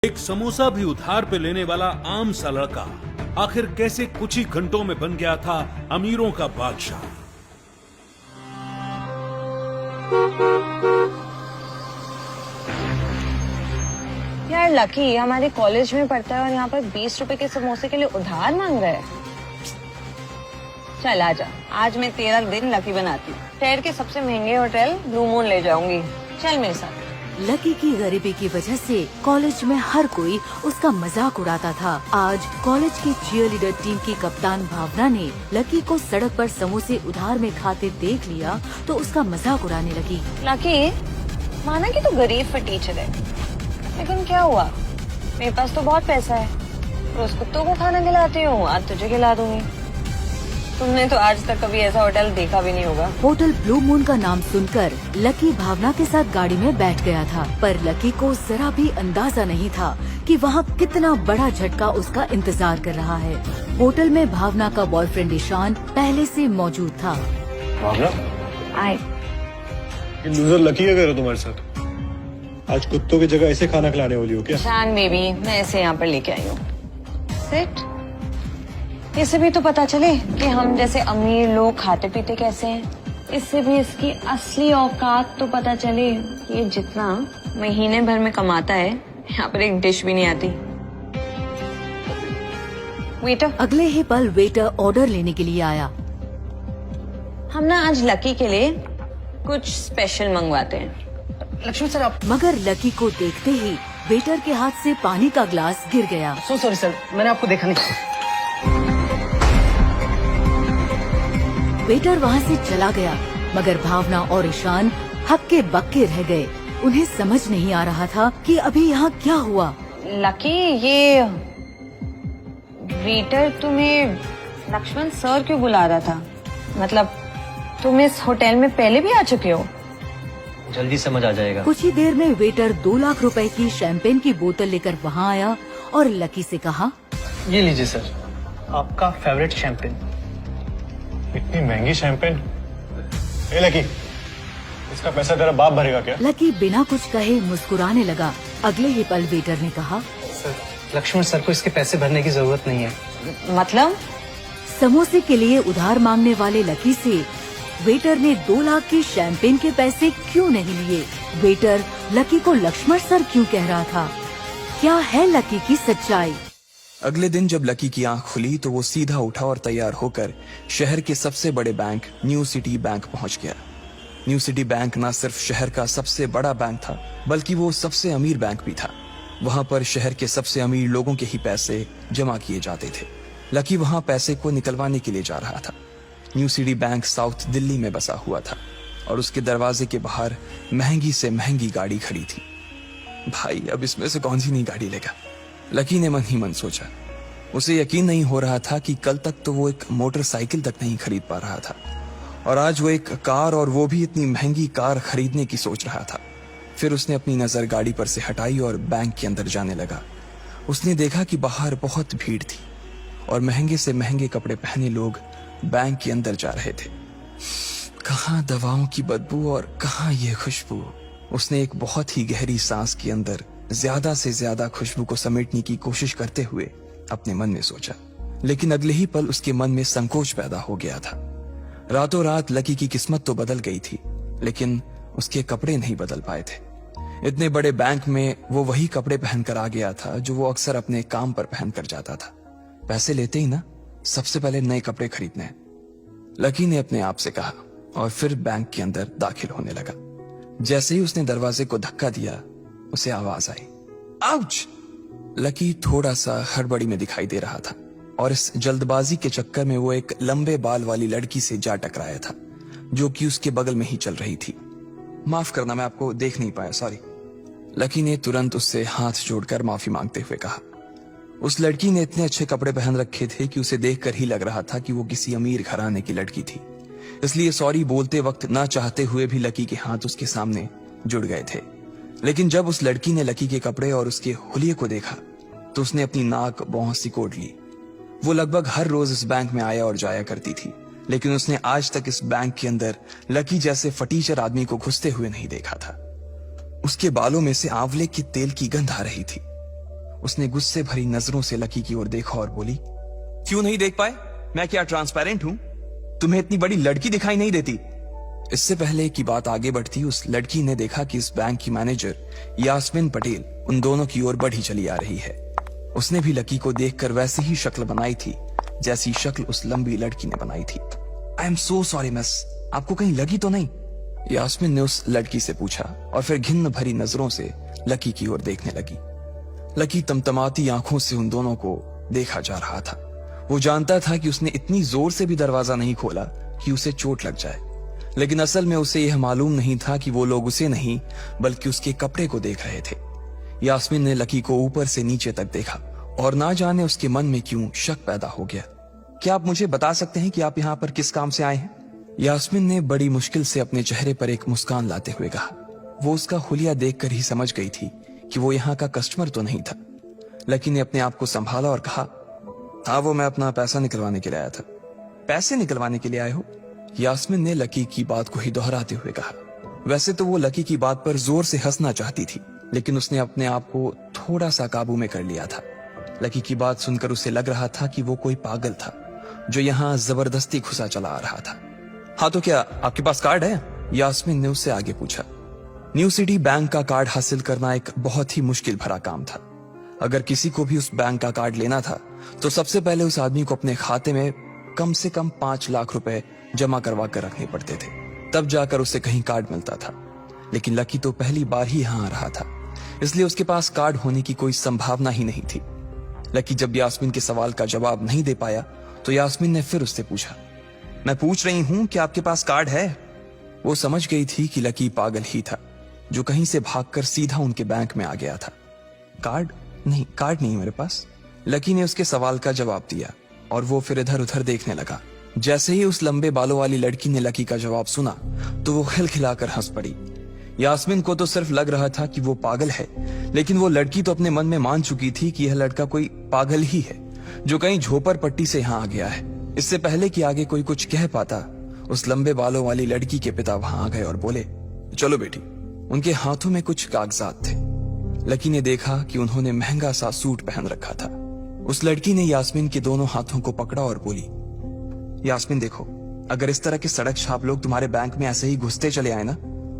एक समोसा भी उधार पे लेने वाला आम सा लड़का आखिर कैसे कुछ ही घंटों में बन गया था अमीरों का बादशाह। यार लकी हमारे कॉलेज में पढ़ता है और यहाँ पर 20 रुपए के समोसे के लिए उधार मांग रहा है। चल आजा, आज मैं तेरा दिन लकी बनाती हूँ। शहर के सबसे महंगे होटल ब्लू मून ले जाऊंगी, चल मेरे साथ। लकी की गरीबी की वजह से कॉलेज में हर कोई उसका मजाक उड़ाता था। आज कॉलेज की चीयरलीडर टीम की कप्तान भावना ने लकी को सड़क पर समोसे उधार में खाते देख लिया तो उसका मजाक उड़ाने लगी। लकी, माना कि तू गरीब फिर टीचर है, लेकिन क्या हुआ, मेरे पास तो बहुत पैसा है। रोज कुत्तों को खाना खिलाती हूँ, आज तुझे खिला दूंगी। तुमने तो आज तक कभी ऐसा होटल देखा भी नहीं होगा। होटल ब्लू मून का नाम सुनकर लकी भावना के साथ गाड़ी में बैठ गया था, पर लकी को जरा भी अंदाजा नहीं था कि वहाँ कितना बड़ा झटका उसका इंतजार कर रहा है। होटल में भावना का बॉयफ्रेंड ईशान पहले से मौजूद था। भावना, आए ये लूजर लकी क्या कर रहा है तुम्हारे साथ? आज कुत्तों की जगह ऐसे खाना खिलाने वाली हो क्या? ईशान बेबी, मैं इसे यहाँ पर लेके आई हूँ। सिट, इससे भी तो पता चले कि हम जैसे अमीर लोग खाते पीते कैसे हैं। इससे भी इसकी असली औकात तो पता चले। ये जितना महीने भर में कमाता है, यहाँ पर एक डिश भी नहीं आती। वेटर। अगले ही पल वेटर ऑर्डर लेने के लिए आया। हम ना आज लकी के लिए कुछ स्पेशल मंगवाते हैं। लक्ष्मी सर, आप मगर लकी को देखते ही वेटर के हाथ से पानी का ग्लास गिर गया। सो सॉरी सर, मैंने आपको देखा नहीं। वेटर वहाँ से चला गया, मगर भावना और ईशान हक्के बक्के रह गए। उन्हें समझ नहीं आ रहा था कि अभी यहाँ क्या हुआ। लकी, ये वेटर तुम्हें लक्ष्मण सर क्यों बुला रहा था? मतलब तुम इस होटल में पहले भी आ चुके हो? जल्दी समझ आ जाएगा। कुछ ही देर में वेटर 2 लाख रुपए की शैंपेन की बोतल लेकर वहाँ आया और लकी से कहा, ये लीजिए सर, आपका फेवरेट शैंपेन। इतनी महंगी शैंपेन? ए लकी, इसका पैसा तेरा बाप भरेगा क्या? लकी बिना कुछ कहे मुस्कुराने लगा। अगले ही पल वेटर ने कहा, सर, लक्ष्मण सर को इसके पैसे भरने की जरूरत नहीं है। मतलब? समोसे के लिए उधार मांगने वाले लकी से वेटर ने 2 लाख की शैंपेन के पैसे क्यों नहीं लिए? वेटर लकी को लक्ष्मण सर क्यों कह रहा था? क्या है लकी की सच्चाई? अगले दिन जब लकी की आंख खुली तो वो सीधा उठा और तैयार होकर शहर के सबसे बड़े बैंक न्यू सिटी बैंक पहुंच गया। न्यू सिटी बैंक न सिर्फ शहर का सबसे बड़ा बैंक था, बल्कि वो सबसे अमीर बैंक भी था। वहां पर शहर के सबसे अमीर लोगों के ही पैसे जमा किए जाते थे। लकी वहां पैसे को निकलवाने के लिए जा रहा था। New city bank south Delhi में बसा हुआ था और उसके दरवाजे के बाहर महंगी से महंगी गाड़ी खड़ी थी। भाई, अब इसमें से कौन सी नई गाड़ी लेगा? लकी ने मन ही मन सोचा। उसे यकीन नहीं हो रहा था कि कल तक तो वो एक मोटरसाइकिल तक नहीं खरीद पा रहा था और आज वो एक कार, और वो भी इतनी महंगी कार खरीदने की सोच रहा था। फिर उसने अपनी नजर गाड़ी पर से हटाई और बैंक के अंदर जाने लगा। उसने देखा कि बाहर बहुत भीड़ थी और महंगे से महंगे कपड़े पहने लोग बैंक के अंदर जा रहे थे। कहाँ दवाओं की बदबू और कहाँ ये खुशबू। उसने एक बहुत ही गहरी सांस के अंदर ज्यादा से ज्यादा खुशबू को समेटने की कोशिश करते हुए अपने मन में सोचा, लेकिन अगले ही पल उसके मन में संकोच पैदा हो गया था। रातों रात लकी की किस्मत तो बदल गई थी, लेकिन उसके कपड़े नहीं बदल पाए थे। इतने बड़े बैंक में वो वही कपड़े पहनकर आ गया था जो वो अक्सर अपने काम पर पहनकर जाता था। पैसे लेते ही ना सबसे पहले नए कपड़े खरीदने हैं, लकी ने अपने आप से कहा और फिर बैंक के अंदर दाखिल होने लगा। जैसे ही उसने दरवाजे को धक्का दिया, उसे आवाज आई, आउच! लकी थोड़ा सा हड़बड़ी में दिखाई दे रहा था और इस जल्दबाजी के चक्कर में वो एक लंबे बाल वाली लड़की से जा टकराया था जो कि उसके बगल में ही चल रही थी। माफ करना, मैं आपको देख नहीं पाया, सॉरी। लकी ने तुरंत उससे हाथ जोड़कर माफी मांगते हुए कहा। उस लड़की ने इतने अच्छे कपड़े पहन रखे थे कि उसे देखकर ही लग रहा था कि वो किसी अमीर घराने की लड़की थी, इसलिए सॉरी बोलते वक्त ना चाहते हुए भी लकी के हाथ उसके सामने जुड़ गए थे। लेकिन जब उस लड़की ने लकी के कपड़े और उसके हुलिये को देखा तो उसने अपनी नाक भौं सिकोड़ ली। वो लगभग हर रोज इस बैंक में आया और जाया करती थी, लेकिन उसने आज तक इस बैंक के अंदर लकी जैसे फटीचर आदमी को घुसते हुए नहीं देखा था। उसके बालों में से आंवले के तेल की गंध आ रही थी। उसने गुस्से भरी नजरों से लकी की ओर देखा और बोली, क्यों नहीं देख पाए? मैं क्या ट्रांसपेरेंट हूं? तुम्हें इतनी बड़ी लड़की दिखाई नहीं देती? इससे पहले कि बात आगे बढ़ती, उस लड़की ने देखा कि इस बैंक की मैनेजर यास्मीन पटेल उन दोनों की ओर बढ़ी चली आ रही है। उसने भी लकी को देखकर वैसी ही शक्ल बनाई थी जैसी शक्ल उस लंबी लड़की ने बनाई थी। I am so sorry miss, आपको कहीं लगी तो नहीं? यास्मीन ने उस लड़की से पूछा और फिर घिन्न भरी नजरों से लकी की ओर देखने लगी। लकी तमतमाती आंखों से उन दोनों को देखा जा रहा था। वो जानता था कि उसने इतनी जोर से भी दरवाजा नहीं खोला कि उसे चोट लग जाए, लेकिन असल में उसे यह मालूम नहीं था कि वो लोग उसे नहीं बल्कि उसके कपड़े को देख रहे थे। यास्मीन ने लकी को ऊपर से नीचे तक देखा और ना जाने उसके मन में क्यों शक पैदा हो गया। क्या आप मुझे बता सकते हैं कि आप यहाँ पर किस काम से आए हैं? यास्मीन ने बड़ी मुश्किल से अपने चेहरे पर एक मुस्कान लाते हुए कहा। वो उसका हुलिया देखकर ही समझ गई थी कि वो यहाँ का कस्टमर तो नहीं था। लकी ने अपने आप को संभाला और कहा, हाँ वो मैं अपना पैसा निकलवाने के लिए आया था। पैसे निकलवाने के लिए आए हो? यास्मीन ने लकी की बात को ही दोहराते हुए कहा। वैसे तो वो लकी की बात पर जोर से हंसना चाहती थी, लेकिन उसने अपने आप को थोड़ा सा काबू में कर लिया था। लकी की बात सुनकर उसे लग रहा था कि वो कोई पागल था जो यहाँ जबरदस्ती घुसा चला आ रहा था। हाँ तो क्या आपके पास कार्ड है? यास्मीन ने उससे आगे पूछा। न्यू सिटी बैंक का कार्ड हासिल करना एक बहुत ही मुश्किल भरा काम था। अगर किसी को भी उस बैंक का कार्ड लेना था तो सबसे पहले उस आदमी को अपने खाते में कम से कम 5 लाख रुपए जमा करवा कर रखने पड़ते थे, तब जाकर उसे कहीं कार्ड मिलता था। लेकिन लकी तो पहली बार ही यहाँ आ रहा था, इसलिए उसके पास कार्ड होने की कोई संभावना ही नहीं थी। लकी जब यास्मीन के सवाल का जवाब नहीं दे पाया तो यास्मीन ने फिर उससे पूछा, मैं पूछ रही हूं कि आपके पास कार्ड है? वो समझ गई थी कि लकी पागल ही था जो कहीं से भागकर सीधा उनके बैंक में आ गया था। कार्ड नहीं मेरे पास। लकी ने उसके सवाल का जवाब दिया और वो फिर इधर उधर देखने लगा। जैसे ही उस लंबे बालों वाली लड़की ने लकी का जवाब सुना तो वो खिलखिलाकर हंस पड़ी। यास्मीन को तो सिर्फ लग रहा था कि वो पागल है, लेकिन वो लड़की तो अपने मन में मान चुकी थी कि यह लड़का कोई पागल ही है जो कहीं झोपड़ पट्टी से यहाँ आ गया है। इससे पहले कि आगे कोई कुछ कह पाता, उस लंबे बालों वाली लड़की के पिता वहां आ गए और बोले, चलो बेटी। उनके हाथों में कुछ कागजात थे। लकी ने देखा कि उन्होंने महंगा सा सूट पहन रखा था। उस लड़की ने यास्मीन के दोनों हाथों को पकड़ा और बोली, यास्मीन देखो, अगर इस तरह के सड़क छाप लोग तुम्हारे बैंक में ऐसे ही घुसते चले आए ना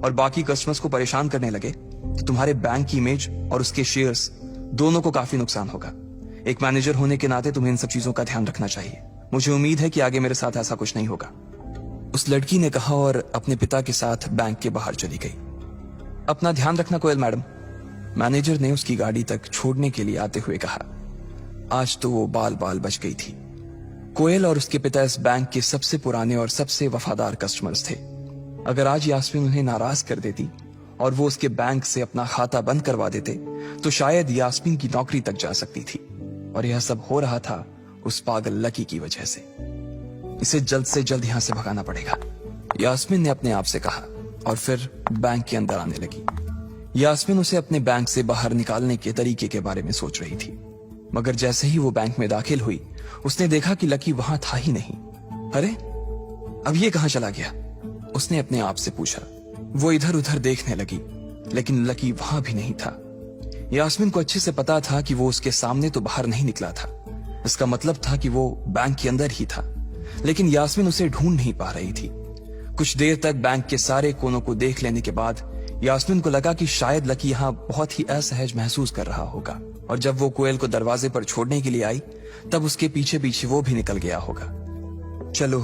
और बाकी कस्टमर्स को परेशान करने लगे तो तुम्हारे बैंक की इमेज और उसके शेयर्स दोनों को काफी नुकसान होगा। एक मैनेजर होने के नाते तुम्हें इन सब चीजों का ध्यान रखना चाहिए। मुझे उम्मीद है कि आगे मेरे साथ ऐसा कुछ नहीं होगा। उस लड़की ने कहा और अपने पिता के साथ बैंक के बाहर चली गई। अपना ध्यान रखना कोयल मैडम, मैनेजर ने उसकी गाड़ी तक छोड़ने के लिए आते हुए कहा। आज तो वो बाल बाल बच गई थी। कोयल और उसके पिता इस बैंक के सबसे पुराने और सबसे वफादार कस्टमर्स थे। अगर आज यास्मीन उन्हें नाराज कर देती और वो उसके बैंक से अपना खाता बंद करवा देते तो शायद यास्मीन की नौकरी तक जा सकती थी। और यह सब हो रहा था उस पागल लकी की वजह से। इसे जल्द से जल्द यहां से भगाना पड़ेगा, यास्मीन ने अपने आप से कहा और फिर बैंक के अंदर आने लगी। यास्मीन उसे अपने बैंक से बाहर निकालने के तरीके के बारे में सोच रही थी, मगर जैसे ही वो बैंक में दाखिल हुई उसने देखा कि लकी वहां था ही नहीं। अरे अब ये कहां चला गया? उसने अपने आप से पूछा। वो इधर उधर देखने लगी, लेकिन लकी वहां भी नहीं था। यास्मीन को अच्छे से पता था कि वो उसके सामने तो बाहर नहीं निकला था। इसका मतलब था कि वो बैंक के अंदर ही था, लेकिन यास्मीन उसे ढूंढ नहीं पा रही थी। कुछ देर तक बैंक के सारे कोनों को देख लेने के बाद यास्मीन को लगा कि शायद लकी यहाँ बहुत ही असहज महसूस कर रहा होगा, और जब वो कोयल को दरवाजे पर छोड़ने के लिए आई तब उसके पीछे पीछे वो भी निकल गया होगा। चलो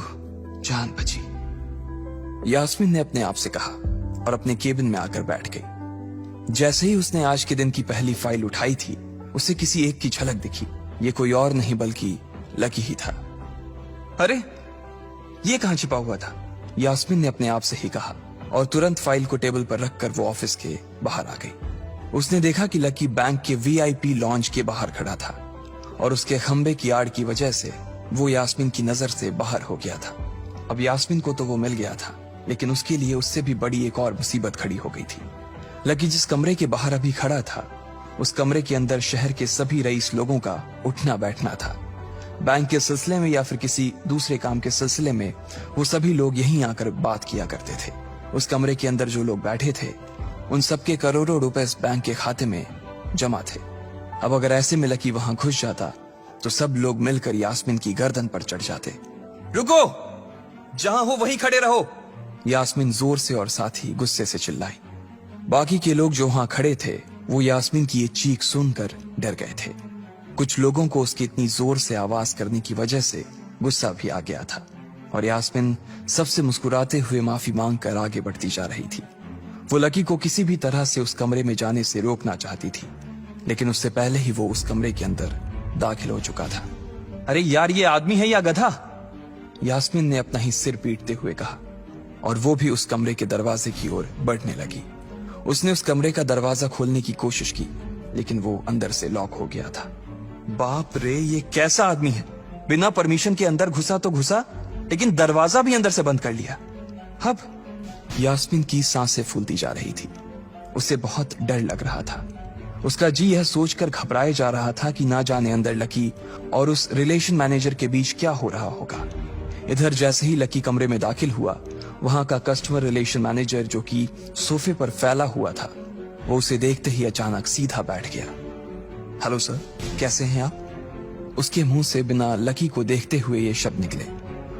जान बची, यास्मीन ने अपने आप से कहा और अपने केबिन में आकर बैठ गई। जैसे ही उसने आज के दिन की पहली फाइल उठाई थी उसे किसी एक की झलक दिखी। ये कोई और नहीं बल्कि लकी ही था। अरे ये कहां छिपा हुआ था? यास्मीन ने अपने आप से ही कहा और तुरंत फाइल को टेबल पर रखकर वो ऑफिस के बाहर आ गई। उसने देखा कि लकी बैंक के VIP लॉन्च के बाहर खड़ा था और उसके खंबे की आड़ की वजह से वो यास्मीन की नजर से बाहर हो गया था। अब यास्मीन को तो वो मिल गया था, लेकिन उसके लिए उससे भी बड़ी एक और मुसीबत खड़ी हो गई थी। लकी जिस कमरे के बाहर अभी खड़ा था उस कमरे के अंदर शहर के सभी रईस लोगों का उठना बैठना था। बैंक के सिलसिले में या फिर किसी दूसरे काम के सिलसिले में वो सभी लोग यहीं आकर बात किया करते थे। उस कमरे के अंदर जो लोग बैठे थे उन सबके करोड़ों रुपए इस बैंक के खाते में जमा थे। अब अगर ऐसे में लकी वहां घुस जाता तो सब लोग मिलकर यास्मीन की गर्दन पर चढ़ जाते। रुको, जहां हो वहीं खड़े रहो, यास्मीन जोर से और साथ ही गुस्से से चिल्लाई। बाकी के लोग जो वहां खड़े थे वो यास्मीन की ये चीख सुनकर डर गए थे। कुछ लोगों को उसकी इतनी जोर से आवाज करने की वजह से गुस्सा भी आ गया था और यास्मीन सबसे मुस्कुराते हुए माफी मांगकर आगे बढ़ती जा रही थी। वो लकी को किसी भी तरह से उस कमरे में जाने से रोकना चाहती थी, लेकिन उससे पहले ही वो उस कमरे के अंदर दाखिल हो चुका था। अरे यार, ये आदमी है या गधा? यास्मीन ने अपना ही सिर पीटते हुए कहा और वो भी उस कमरे के दरवाजे की ओर बढ़ने लगी। उसने उस कमरे का दरवाजा खोलने की कोशिश की, लेकिन वो अंदर से लॉक हो गया था। बाप रे, ये कैसा आदमी है? बिना परमिशन के अंदर घुसा तो घुसा, लेकिन दरवाजा भी अंदर से बंद कर लिया। अब यास्मीन की सांसें फूलती जा रही थी। उसे बहुत डर लग रहा था। उसका जी यह सोचकर घबराए जा रहा था कि ना जाने अंदर लकी और उस रिलेशन मैनेजर के बीच क्या हो रहा होगा। इधर जैसे ही लकी कमरे में दाखिल हुआ, वहां का कस्टमर रिलेशन मैनेजर जो कि सोफे पर फैला हुआ था, वो उसे देखते ही अचानक सीधा बैठ गया। हेलो सर, कैसे हैं आप? उसके मुंह से बिना लकी को देखते हुए ये शब्द निकले।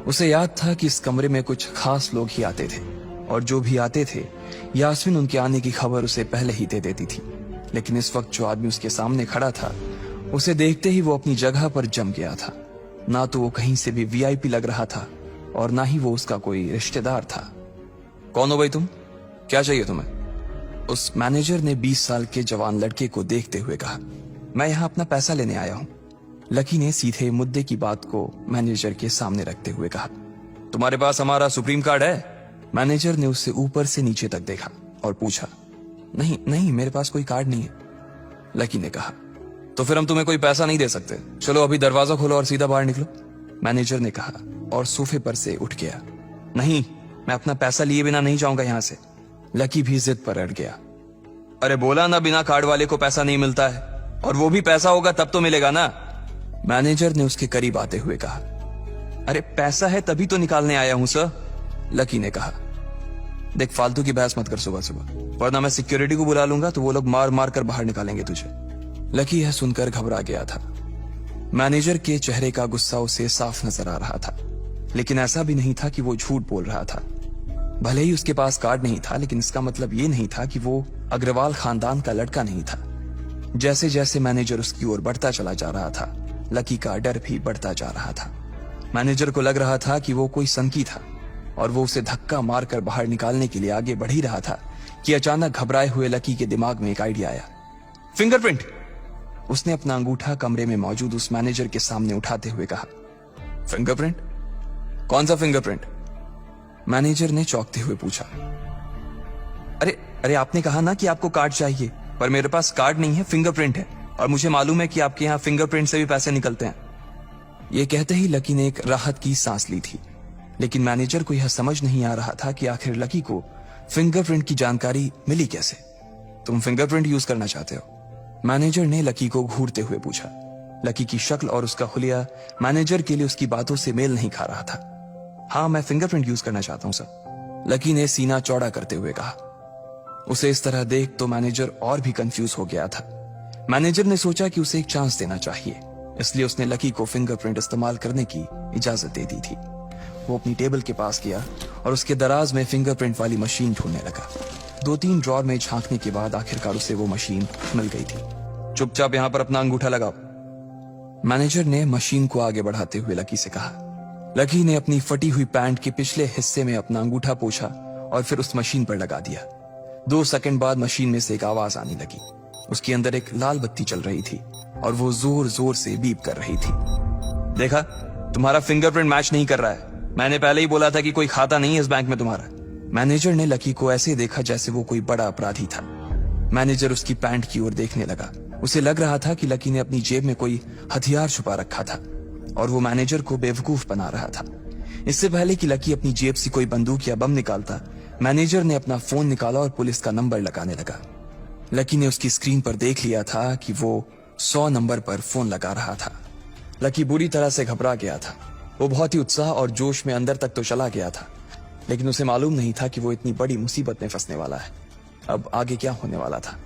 उसे याद था कि इस कमरे में कुछ खास लोग ही आते थे और जो भी आते थे यास्मीन उनके आने की खबर उसे पहले ही दे देती थी। लेकिन इस वक्त जो आदमी उसके सामने खड़ा था, उसे देखते ही वो अपनी जगह पर जम गया था। ना तो वो कहीं से भी वीआईपी लग रहा था और ना ही वो उसका कोई रिश्तेदार था। कौन हो भाई तुम? क्या चाहिए तुम्हें? उस मैनेजर ने 20 साल के जवान लड़के को देखते हुए कहा। मैं यहाँ अपना पैसा लेने आया हूँ। लकी ने सीधे मुद्दे की बात को मैनेजर के सामने रखते हुए कहा। तुम्हारे पास हमारा सुप्रीम कार्ड है? मैनेजर ने उससे ऊपर से नीचे तक देखा और पूछा। नहीं नहीं, मेरे पास कोई कार्ड नहीं है, लकी ने कहा। तो फिर हम तुम्हें कोई पैसा नहीं दे सकते। चलो अभी दरवाजा खोलो और सीधा बाहर निकलो, मैनेजर ने कहा और सोफे पर से उठ गया। नहीं, मैं अपना पैसा लिए बिना नहीं जाऊंगा यहां से, लकी भी जिद पर अड़ गया। अरे बोला ना, बिना कार्ड वाले को पैसा नहीं मिलता है, और वो भी पैसा होगा तब तो मिलेगा ना, मैनेजर ने उसके करीब आते हुए कहा। अरे पैसा है तभी तो निकालने आया हूं सर, लकी ने कहा। देख, फालतू की बहस मत कर सुबह सुबह, वरना मैं सिक्योरिटी को बुला लूंगा तो वो लोग मार मार कर बाहर निकालेंगे तुझे। लकी यह सुनकर घबरा गया था। मैनेजर के चेहरे का गुस्सा उसे साफ नजर आ रहा था, लेकिन ऐसा भी नहीं था कि वो झूठ बोल रहा था। भले ही उसके पास कार्ड नहीं था, लेकिन इसका मतलब ये नहीं था कि वो अग्रवाल खानदान का लड़का नहीं था। जैसे जैसे मैनेजर उसकी ओर बढ़ता चला जा रहा था, लकी का डर भी बढ़ता जा रहा था। मैनेजर को लग रहा था कि वो कोई सनकी था और वो उसे धक्का मारकर बाहर निकालने के लिए आगे बढ़ ही रहा था कि अचानक घबराए हुए लकी के दिमाग में एक आइडिया आया। फिंगरप्रिंट! उसने अपना अंगूठा कमरे में मौजूद उस मैनेजर के सामने उठाते हुए कहा। फिंगरप्रिंट? कौन सा फिंगरप्रिंट? मैनेजर ने चौंकते हुए पूछा। अरे अरे, आपने कहा ना कि आपको कार्ड चाहिए, पर मेरे पास कार्ड नहीं है, फिंगरप्रिंट है, और मुझे मालूम है कि आपके यहाँ फिंगरप्रिंट से भी पैसे निकलते हैं। यह कहते ही लकी ने एक राहत की सांस ली थी, लेकिन मैनेजर को यह समझ नहीं आ रहा था कि आखिर लकी को फिंगरप्रिंट की जानकारी मिली कैसे। तुम फिंगरप्रिंट यूज करना चाहते हो? मैनेजर ने लकी को घूरते हुए पूछा। लकी की शक्ल और उसका हुलिया मैनेजर के लिए उसकी बातों से मेल नहीं खा रहा था। हाँ, मैं फिंगरप्रिंट यूज करना चाहता हूं सर, लकी ने सीना चौड़ा करते हुए कहा। उसे इस तरह देख तो मैनेजर और भी कंफ्यूज हो गया था। मैनेजर ने सोचा कि उसे एक चांस देना चाहिए, इसलिए उसने लकी को फिंगरप्रिंट इस्तेमाल करने की इजाजत दे दी थी। वो अपनी टेबल के पास गया और उसके दराज में फिंगरप्रिंट वाली मशीन ढूंढने लगा। 2-3 ड्रॉर में झांकने के बाद आखिरकार उसे वो मशीन मिल गई थी। चुपचाप यहां पर अपना अंगूठा लगाओ, मैनेजर ने मशीन को आगे बढ़ाते हुए लकी से कहा। लकी ने अपनी फटी हुई पैंट के पिछले हिस्से में अपना अंगूठा पोंछा और फिर उस मशीन पर लगा दिया। 2 सेकंड बाद मशीन में से एक आवाज आने लगी। उसके अंदर एक लाल बत्ती चल रही थी और वो जोर जोर से बीप कर रही थी। देखा, तुम्हारा फिंगरप्रिंट मैच नहीं कर रहा है, मैंने पहले ही बोला था कि कोई खाता नहीं है इस बैंक में तुम्हारा। मैनेजर ने लकी को ऐसे देखा जैसे वो कोई बड़ा अपराधी था। मैनेजर उसकी पैंट की ओर देखने लगा। उसे लग रहा था कि लकी ने अपनी जेब में कोई हथियार छुपा रखा था और वो मैनेजर को बेवकूफ बना रहा था। इससे पहले कि लकी अपनी जेब से कोई बंदूक या बम निकालता, मैनेजर ने अपना फोन निकाला और पुलिस का नंबर लगाने लगा। लकी ने उसकी स्क्रीन पर देख लिया था कि वो 100 नंबर पर फोन लगा रहा था। लकी बुरी तरह से घबरा गया था। वो बहुत ही उत्साह और जोश में अंदर तक तो चला गया था, लेकिन उसे मालूम नहीं था कि वो इतनी बड़ी मुसीबत में फंसने वाला है। अब आगे क्या होने वाला था?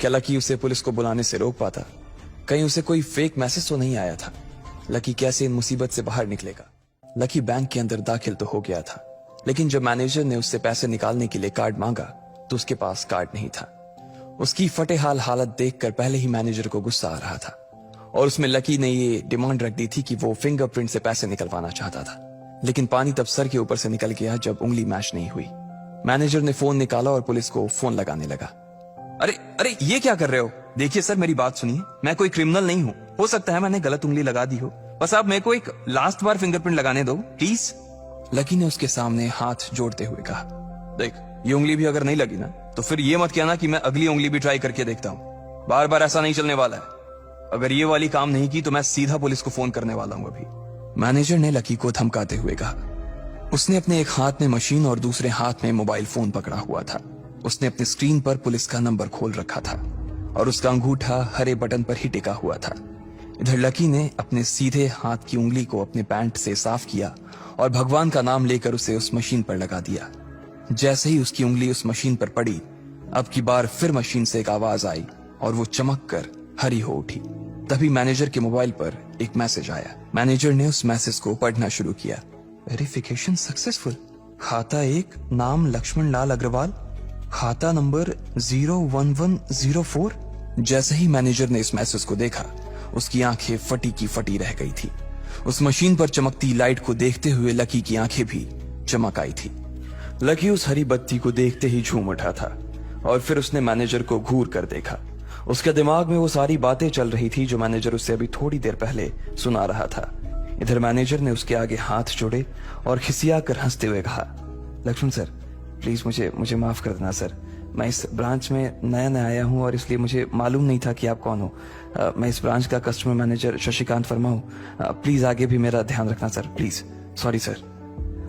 क्या लकी उसे पुलिस को बुलाने से रोक पाता? कहीं उसे कोई फेक मैसेज तो नहीं आया था। लकी कैसे इन मुसीबत से बाहर निकलेगा। लकी बैंक के अंदर दाखिल तो हो गया था, लेकिन जब मैनेजर ने उससे पैसे निकालने के लिए कार्ड मांगा तो उसके पास कार्ड नहीं था। उसकी फटेहाल हालत देखकर पहले ही मैनेजर को गुस्सा आ रहा था और उसमें लकी ने ये डिमांड रख दी थी कि वो फिंगरप्रिंट से पैसे निकलवाना चाहता था। लेकिन पानी तब सर के ऊपर से निकल गया जब उंगली मैच नहीं हुई। मैनेजर ने फोन निकाला और पुलिस को फोन लगाने लगा। अरे अरे ये क्या कर रहे हो? देखिए सर, मेरी बात सुनिए, मैं कोई क्रिमिनल नहीं हूँ। हो सकता है मैंने गलत उंगली लगा दी हो, बस आप मेरे को एक लास्ट बार फिंगरप्रिंट लगाने दो प्लीज। लकी ने उसके सामने हाथ जोड़ते हुए कहा, देख ये उंगली भी अगर नहीं लगी ना तो फिर ये मत कहना कि मैं अगली उंगली भी ट्राई करके देखता हूँ। बार बार ऐसा नहीं चलने वाला है। अगर ये वाली काम नहीं की तो मैं सीधा पुलिस को फोन करने वाला हूँ अभी। मैनेजर ने लकी को धमकाते हुए कहा। उसने अपने एक हाथ में मशीन और दूसरे हाथ में मोबाइल फोन पकड़ा हुआ था। उसने अपनी स्क्रीन पर पुलिस का नंबर खोल रखा था और उसका अंगूठा हरे बटन पर ही टिका हुआ था। इधर लकी ने अपने सीधे हाथ की उंगली को अपने पैंट से साफ किया और भगवान का नाम लेकर उसे उस मशीन पर लगा दिया। जैसे ही उसकी उंगली उस मशीन पर पड़ी, अब की बार फिर मशीन से एक आवाज आई और वो चमक कर हरी हो उठी। तभी मैनेजर के मोबाइल पर एक मैसेज आया। मैनेजर ने उस मैसेज को पढ़ना शुरू किया। Verification successful. खाता 1, नाम लक्ष्मण लाल अग्रवाल, खाता नंबर 01104। जैसे ही मैनेजर ने इस मैसेज को देखा, उसकी आंखें फटी की फटी रह गई थी। उस मशीन पर चमकती लाइट को देखते हुए लकी की आंखें भी चमक आई थी। लकी उस हरी बत्ती को देखते ही झूम उठा था और फिर उसने मैनेजर को घूर कर देखा। उसके दिमाग में वो सारी बातें चल रही थी जो मैनेजर उससे अभी थोड़ी देर पहले सुना रहा था। इधर मैनेजर ने उसके आगे हाथ जोड़े और खिसिया कर हंसते हुए कहा, लक्ष्मण सर प्लीज मुझे माफ कर देना सर। मैं इस ब्रांच में नया आया हूँ और इसलिए मुझे मालूम नहीं था कि आप कौन हो। मैं इस ब्रांच का कस्टमर मैनेजर शशिकांत वर्मा हूँ। प्लीज आगे भी मेरा ध्यान रखना सर, प्लीज। Sorry sir.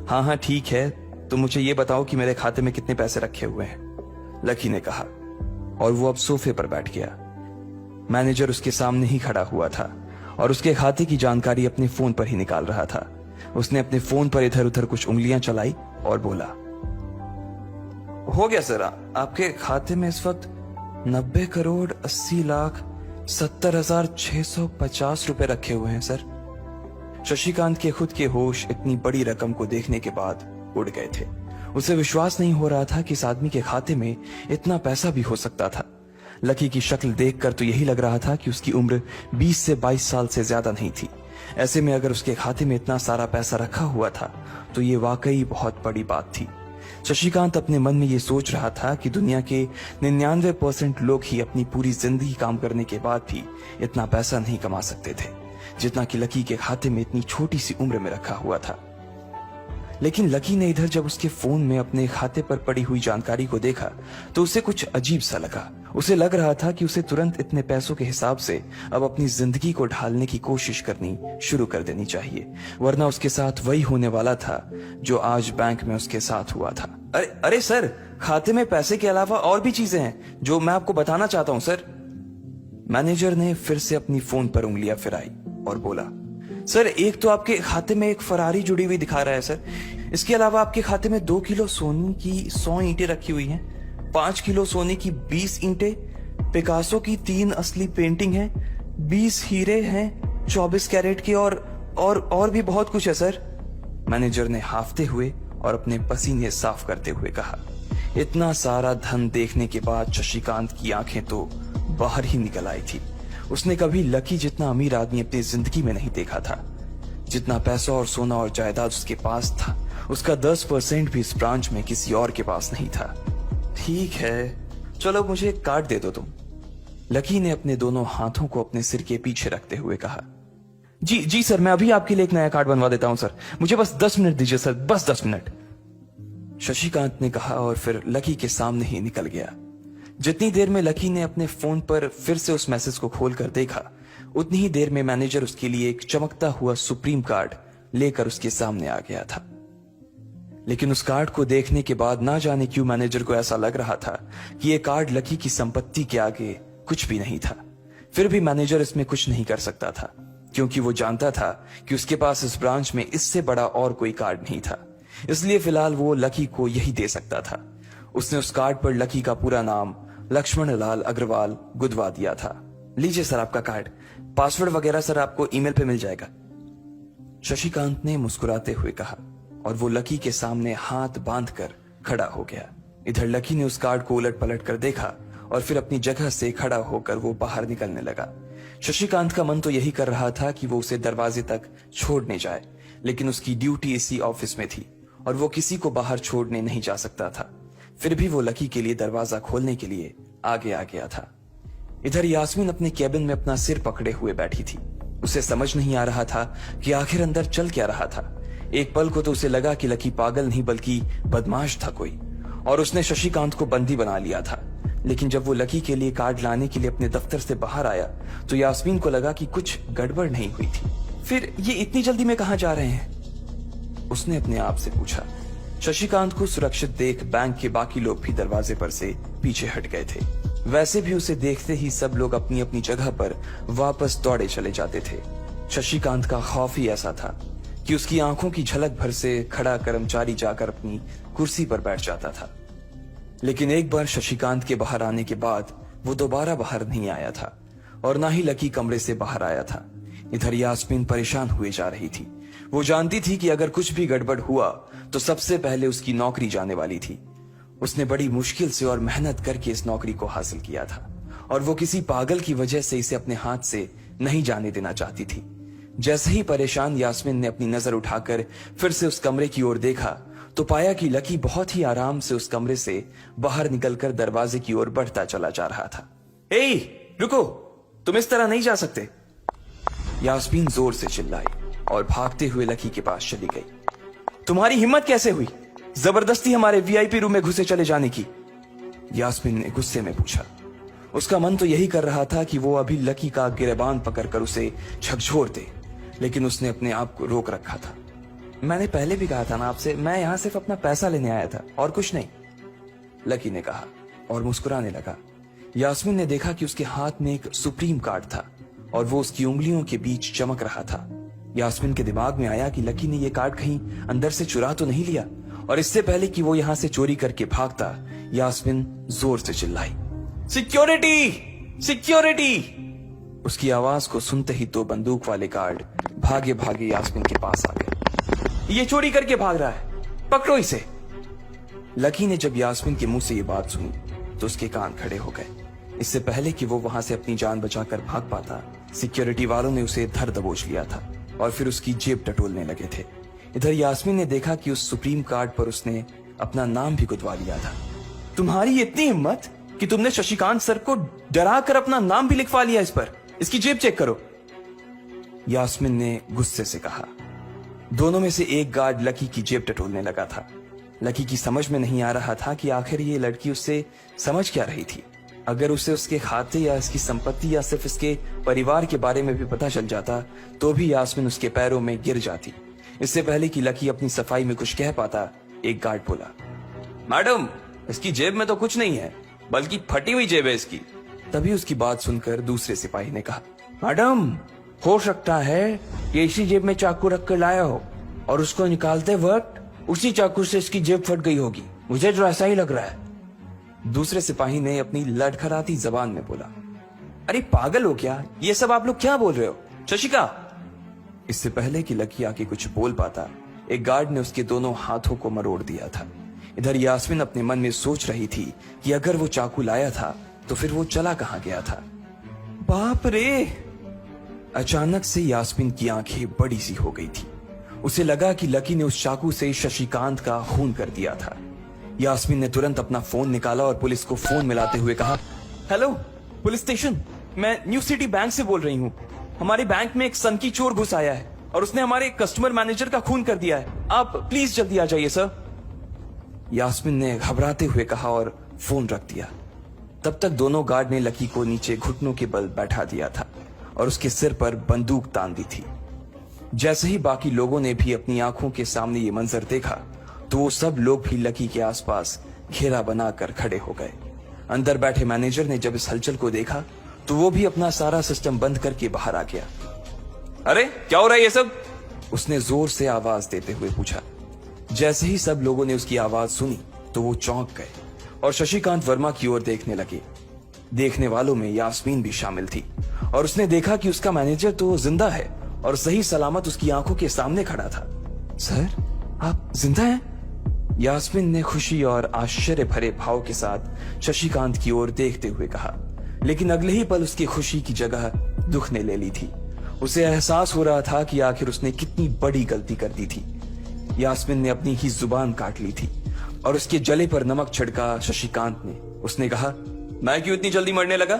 हाँ ठीक है, तो मुझे ये बताओ कि मेरे खाते में कितने पैसे रखे हुए हैं, लकी ने कहा और वो अब सोफे पर बैठ गया। मैनेजर उसके सामने ही खड़ा हुआ था और उसके खाते की जानकारी अपने फोन पर ही निकाल रहा था। उसने अपने फोन पर इधर उधर कुछ उंगलियां चलाई और बोला, हो गया सर, आपके खाते में इस वक्त 90,80,70,650 रुपए रखे हुए हैं सर। शशिकांत के खुद के होश इतनी बड़ी रकम को देखने के बाद उड़ गए थे। उसे विश्वास नहीं हो रहा था कि इस आदमी के खाते में इतना पैसा भी हो सकता था। लकी की शक्ल देखकर तो यही लग रहा था कि उसकी उम्र 20 से 22 साल से ज्यादा नहीं थी। ऐसे में अगर उसके खाते में इतना सारा पैसा रखा हुआ था तो ये वाकई बहुत बड़ी बात थी। शशिकांत अपने मन में ये सोच रहा था कि दुनिया के 99% लोग ही अपनी पूरी जिंदगी काम करने के बाद भी इतना पैसा नहीं कमा सकते थे जितना कि लकी के खाते में इतनी छोटी सी उम्र में रखा हुआ था। लेकिन लकी ने इधर जब उसके फोन में अपने खाते पर पड़ी हुई जानकारी को देखा तो उसे कुछ अजीब सा लगा। उसे लग रहा था कि उसे तुरंत इतने पैसों के हिसाब से अब अपनी जिंदगी को ढालने की कोशिश करनी शुरू कर देनी चाहिए, वरना उसके साथ वही होने वाला था जो आज बैंक में उसके साथ हुआ था। अरे सर, खाते में पैसे के अलावा और भी चीजें हैं जो मैं आपको बताना चाहता हूं सर। मैनेजर ने फिर से अपनी फोन पर उंगलियां फिराई और बोला, सर एक तो आपके खाते में एक फरारी जुड़ी हुई दिखा रहा है सर। इसके अलावा आपके खाते में 2 किलो सोने की 100 ईंटें रखी हुई हैं, 5 किलो सोने की 20 ईंटें, पिकासो की 3 असली पेंटिंग है, 20 हीरे हैं 24 कैरेट के और भी बहुत कुछ है सर। मैनेजर ने हाफते हुए और अपने पसीने साफ करते हुए कहा। इतना सारा धन देखने के बाद शशिकांत की आंखें तो बाहर ही निकल आई थी। उसने कभी लकी जितना अमीर आदमी अपनी जिंदगी में नहीं देखा था। जितना पैसा और सोना और जायदाद उसके पास था, उसका 10% भी इस ब्रांच में किसी और के पास नहीं था। ठीक है, चलो मुझे एक कार्ड दे दो तुम, लकी ने अपने दोनों हाथों को अपने सिर के पीछे रखते हुए कहा। जी सर, मैं अभी आपके लिए एक नया कार्ड बनवा देता हूं सर, मुझे बस 10 मिनट दीजिए सर, बस 10 मिनट, शशिकांत ने कहा और फिर लकी के सामने ही निकल गया। जितनी देर में लकी ने अपने फोन पर फिर से उस मैसेज को खोलकर देखा, उतनी ही देर में मैनेजर उसके लिए एक चमकता हुआ सुप्रीम कार्ड लेकर उसके सामने आ गया था। लेकिन उस कार्ड को देखने के बाद ना जाने क्यों मैनेजर को ऐसा लग रहा था कि यह कार्ड लकी की संपत्ति के आगे कुछ भी नहीं था। फिर भी मैनेजर इसमें कुछ नहीं कर सकता था, क्योंकि वो जानता था कि उसके पास इस ब्रांच में इससे बड़ा और कोई कार्ड नहीं था। इसलिए फिलहाल वो लकी को यही दे सकता था। उसने उस कार्ड पर लकी का पूरा नाम लक्ष्मण लाल अग्रवाल गुदवा दिया था। लीजिए सर आपका कार्ड, पासवर्ड वगैरह सर आपको ईमेल पे मिल जाएगा। शशिकांत ने मुस्कुराते हुए कहा और वो लकी के सामने हाथ बांधकर खड़ा हो गया। इधर लकी ने उस कार्ड को उलट पलट कर देखा और फिर अपनी जगह से खड़ा होकर वो बाहर निकलने लगा। शशिकांत का मन तो यही कर रहा था कि वो उसे दरवाजे तक छोड़ने जाए, लेकिन उसकी ड्यूटी इसी ऑफिस में थी और वो किसी को बाहर छोड़ने नहीं जा सकता था। फिर भी वो लकी के लिए दरवाजा खोलने के लिए आगे आ गया था। इधर यास्मीन अपने केबिन में अपना सिर पकड़े हुए बैठी थी। उसे समझ नहीं आ रहा था कि आखिर अंदर चल क्या रहा था। एक पल को तो उसे लगा कि लकी पागल नहीं बल्कि बदमाश था कोई, और उसने शशिकांत को बंदी बना लिया था। लेकिन जब वो लकी के लिए कार्ड लाने के लिए अपने दफ्तर से बाहर आया तो यास्मीन को लगा कि कुछ गड़बड़ नहीं हुई थी। फिर ये इतनी जल्दी में कहां जा रहे हैं, उसने अपने आप से पूछा। शशिकांत को सुरक्षित देख बैंक के बाकी लोग भी दरवाजे पर से पीछे हट गए थे। वैसे भी उसे देखते ही सब लोग अपनी अपनी जगह पर वापस दौड़े चले जाते थे। शशिकांत का खौफ ही ऐसा था कि उसकी आंखों की झलक भर से खड़ा कर्मचारी जाकर अपनी कुर्सी पर बैठ जाता था। लेकिन एक बार शशिकांत के बाहर आने के बाद वो दोबारा बाहर नहीं आया था और ना ही लकी कमरे से बाहर आया था। इधर यास्मीन परेशान हुए जा रही थी। वो जानती थी कि अगर कुछ भी गड़बड़ हुआ तो सबसे पहले उसकी नौकरी जाने वाली थी। उसने बड़ी मुश्किल से और मेहनत करके इस नौकरी को हासिल किया था और वो किसी पागल की वजह से इसे अपने हाथ से नहीं जाने देना चाहती थी। जैसे ही परेशान यास्मीन ने अपनी नजर उठाकर फिर से उस कमरे की ओर देखा तो पाया कि लकी बहुत ही आराम से उस कमरे से बाहर निकलकर दरवाजे की ओर बढ़ता चला जा रहा था। ए, रुको, तुम इस तरह नहीं जा सकते। यास्मीन जोर से चिल्लाई और भागते हुए लकी के पास चली गई। तुम्हारी हिम्मत कैसे हुई जबरदस्ती हमारे वीआईपी रूम में घुसे चले जाने की? यास्मीन ने गुस्से में पूछा। उसका मन तो यही कर रहा था कि वो अभी लकी का गिरेबान पकड़कर उसे झकझोर दे, लेकिन उसने अपने आप को रोक रखा था। मैंने पहले भी कहा था ना आपसे, मैं यहां सिर्फ अपना पैसा लेने आया था और कुछ नहीं, लकी ने कहा और मुस्कुराने लगा। यास्मीन ने देखा कि उसके हाथ में एक सुप्रीम कार्ड था और वो उसकी उंगलियों के बीच चमक रहा था। यास्मीन के दिमाग में आया कि लकी ने यह कार्ड कहीं अंदर से चुरा तो नहीं लिया, और इससे पहले कि वो यहां से चोरी करके भागता यास्मीन जोर से चिल्लाई, सिक्योरिटी, सिक्योरिटी। उसकी आवाज को सुनते ही दो बंदूक वाले गार्ड भागे भागे यास्मीन के पास आ गए। ये चोरी करके भाग रहा है, पकड़ो इसे। लकी ने जब यास्मीन के मुंह से ये बात सुनी तो उसके कान खड़े हो गए। इससे पहले कि वो वहां से अपनी जान बचाकर भाग पाता, सिक्योरिटी वालों ने उसे धर दबोच लिया था और फिर उसकी जेब टटोलने लगे थे। इधर यास्मीन ने देखा कि उस सुप्रीम कार्ड पर उसने अपना नाम भी गुदवा लिया था। तुम्हारी इतनी हिम्मत कि तुमने शशिकांत सर को डरा कर अपना नाम भी लिखवा लिया इस पर, इसकी जेब चेक करो, यास्मीन ने गुस्से से कहा। दोनों में से एक गार्ड लकी की जेब टटोलने लगा था। लकी की समझ में नहीं आ रहा था कि आखिर ये लड़की उससे समझ क्या रही थी। अगर उसे उसके खाते या इसकी संपत्ति या सिर्फ इसके परिवार के बारे में भी पता चल जाता तो भी यास्मीन उसके पैरों में गिर जाती। इससे पहले कि लकी अपनी सफाई में कुछ कह पाता, एक गार्ड बोला, मैडम, इसकी जेब में तो कुछ नहीं है, बल्कि फटी हुई जेब है इसकी। तभी उसकी बात सुनकर दूसरे सिपाही ने कहा, मैडम, हो सकता है कि इसी जेब में चाकू रख कर लाया हो और उसको निकालते वक्त उसी चाकू से इसकी जेब फट गई होगी, मुझे तो ऐसा ही लग रहा है। दूसरे सिपाही ने अपनी लड़खड़ाती जबान में बोला, अरे पागल हो क्या, ये सब आप लोग क्या बोल रहे हो, शशिका। इससे पहले कि लकी आके कुछ बोल पाता, एक गार्ड ने उसके दोनों हाथों को मरोड़ दिया था। इधर यास्मीन अपने मन में सोच रही थी कि अगर वो चाकू लाया था तो फिर वो चला कहां गया था। बाप रे! अचानक से यास्मीन की आंखें बड़ी सी हो गई थी। उसे लगा कि लकी ने उस चाकू से शशिकांत का खून कर दिया था। यास्मीन ने तुरंत अपना फोन निकाला और पुलिस को फोन मिलाते हुए कहा, हेलो पुलिस स्टेशन, मैं न्यू सिटी बैंक से बोल रही हूँ। हमारे बैंक में एक सनकी चोर घुस आया है और उसने हमारे कस्टमर मैनेजर का खून कर दिया है, आप प्लीज जल्दी आ जाइए सर। यास्मीन ने घबराते हुए कहा और फोन रख दिया। तब तक दोनों गार्ड ने लकी को नीचे घुटनों के बल बैठा दिया था और उसके सिर पर बंदूक तान दी थी। जैसे ही बाकी लोगों ने भी अपनी आंखों के सामने ये मंजर देखा तो वो सब लोग भी लकी के आसपास घेरा बनाकर खड़े हो गए। अंदर बैठे मैनेजर ने जब इस हलचल को देखा तो वो भी अपना सारा सिस्टम बंद करके बाहर आ गया। अरे क्या हो रहा है ये सब, उसने जोर से आवाज देते हुए पूछा। जैसे ही सब लोगों ने उसकी आवाज सुनी तो वो चौंक गए और शशिकांत वर्मा की ओर देखने लगे। देखने वालों में यास्मीन भी शामिल थी और उसने देखा कि उसका मैनेजर तो जिंदा है और सही सलामत उसकी आंखों के सामने खड़ा था। सर, आप जिंदा हैं? यास्मीन ने खुशी और आश्चर्य भरे भाव के साथ शशिकांत की ओर देखते हुए कहा, लेकिन अगले ही पल उसकी खुशी की जगह दुख ने ले ली थी। उसे एहसास हो रहा था कि आखिर उसने कितनी बड़ी गलती कर दी थी। यास्मीन ने अपनी ही जुबान काट ली थी और उसके जले पर नमक छिड़का शशिकांत ने। उसने कहा, मैं क्यों इतनी जल्दी मरने लगा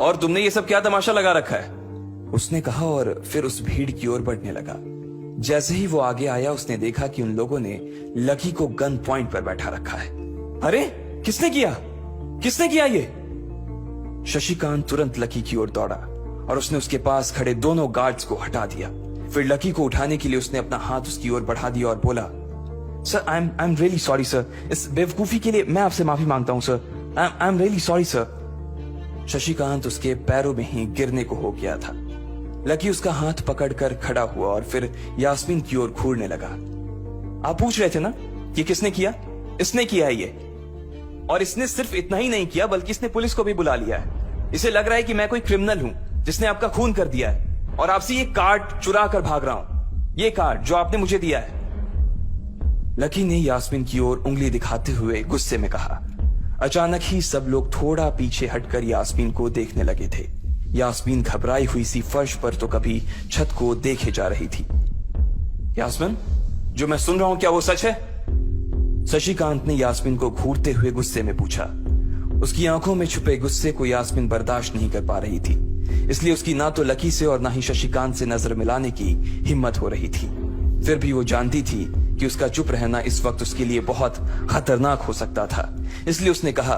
और तुमने ये सब क्या तमाशा लगा रखा है? उसने कहा और फिर उस भीड़ की ओर बढ़ने लगा। जैसे ही वो आगे आया उसने देखा कि उन लोगों ने लकी को गन पॉइंट पर बैठा रखा है। अरे किसने किया ये? शशिकांत तुरंत लकी की ओर दौड़ा और उसने उसके पास खड़े दोनों गार्ड्स को हटा दिया। फिर लकी को उठाने के लिए उसने अपना हाथ उसकी ओर बढ़ा दिया और बोला, sir I am really sorry sir, इस बेवकूफी के लिए मैं आपसे माफी मांगता हूं sir, I am really sorry sir. Shashikant उसके पैरों में ही गिरने को हो गया था। लकी उसका हाथ पकड़कर खड़ा हुआ और फिर यास्मीन की ओर घूरने लगा। आप पूछ रहे थे ना कि किसने किया? इसने किया है ये, और इसने सिर्फ इतना ही नहीं किया बल्कि इसने पुलिस को भी बुला लिया है। इसे लग रहा है कि मैं कोई क्रिमिनल हूं जिसने आपका खून कर दिया है और आपसे ये कार्ड चुरा कर भाग रहा हूं, ये कार्ड जो आपने मुझे दिया है। लकी ने यास्मीन की ओर उंगली दिखाते हुए गुस्से में कहा। अचानक ही सब लोग थोड़ा पीछे हटकर यास्मीन को देखने लगे थे। यास्मीन घबराई हुई सी फर्श पर तो कभी छत को देखे जा रही थी। यास्मीन, जो मैं सुन रहा हूं क्या वो सच है? शशिकांत ने यास्मीन को घूरते हुए गुस्से में पूछा। उसकी आंखों में छुपे गुस्से को यास्मीन बर्दाश्त नहीं कर पा रही थी, इसलिए उसकी ना तो लकी से और ना ही शशिकांत से नजर मिलाने की हिम्मत हो रही थी। फिर भी वो जानती थी कि उसका चुप रहना इस वक्त उसके लिए बहुत खतरनाक हो सकता था, इसलिए उसने कहा,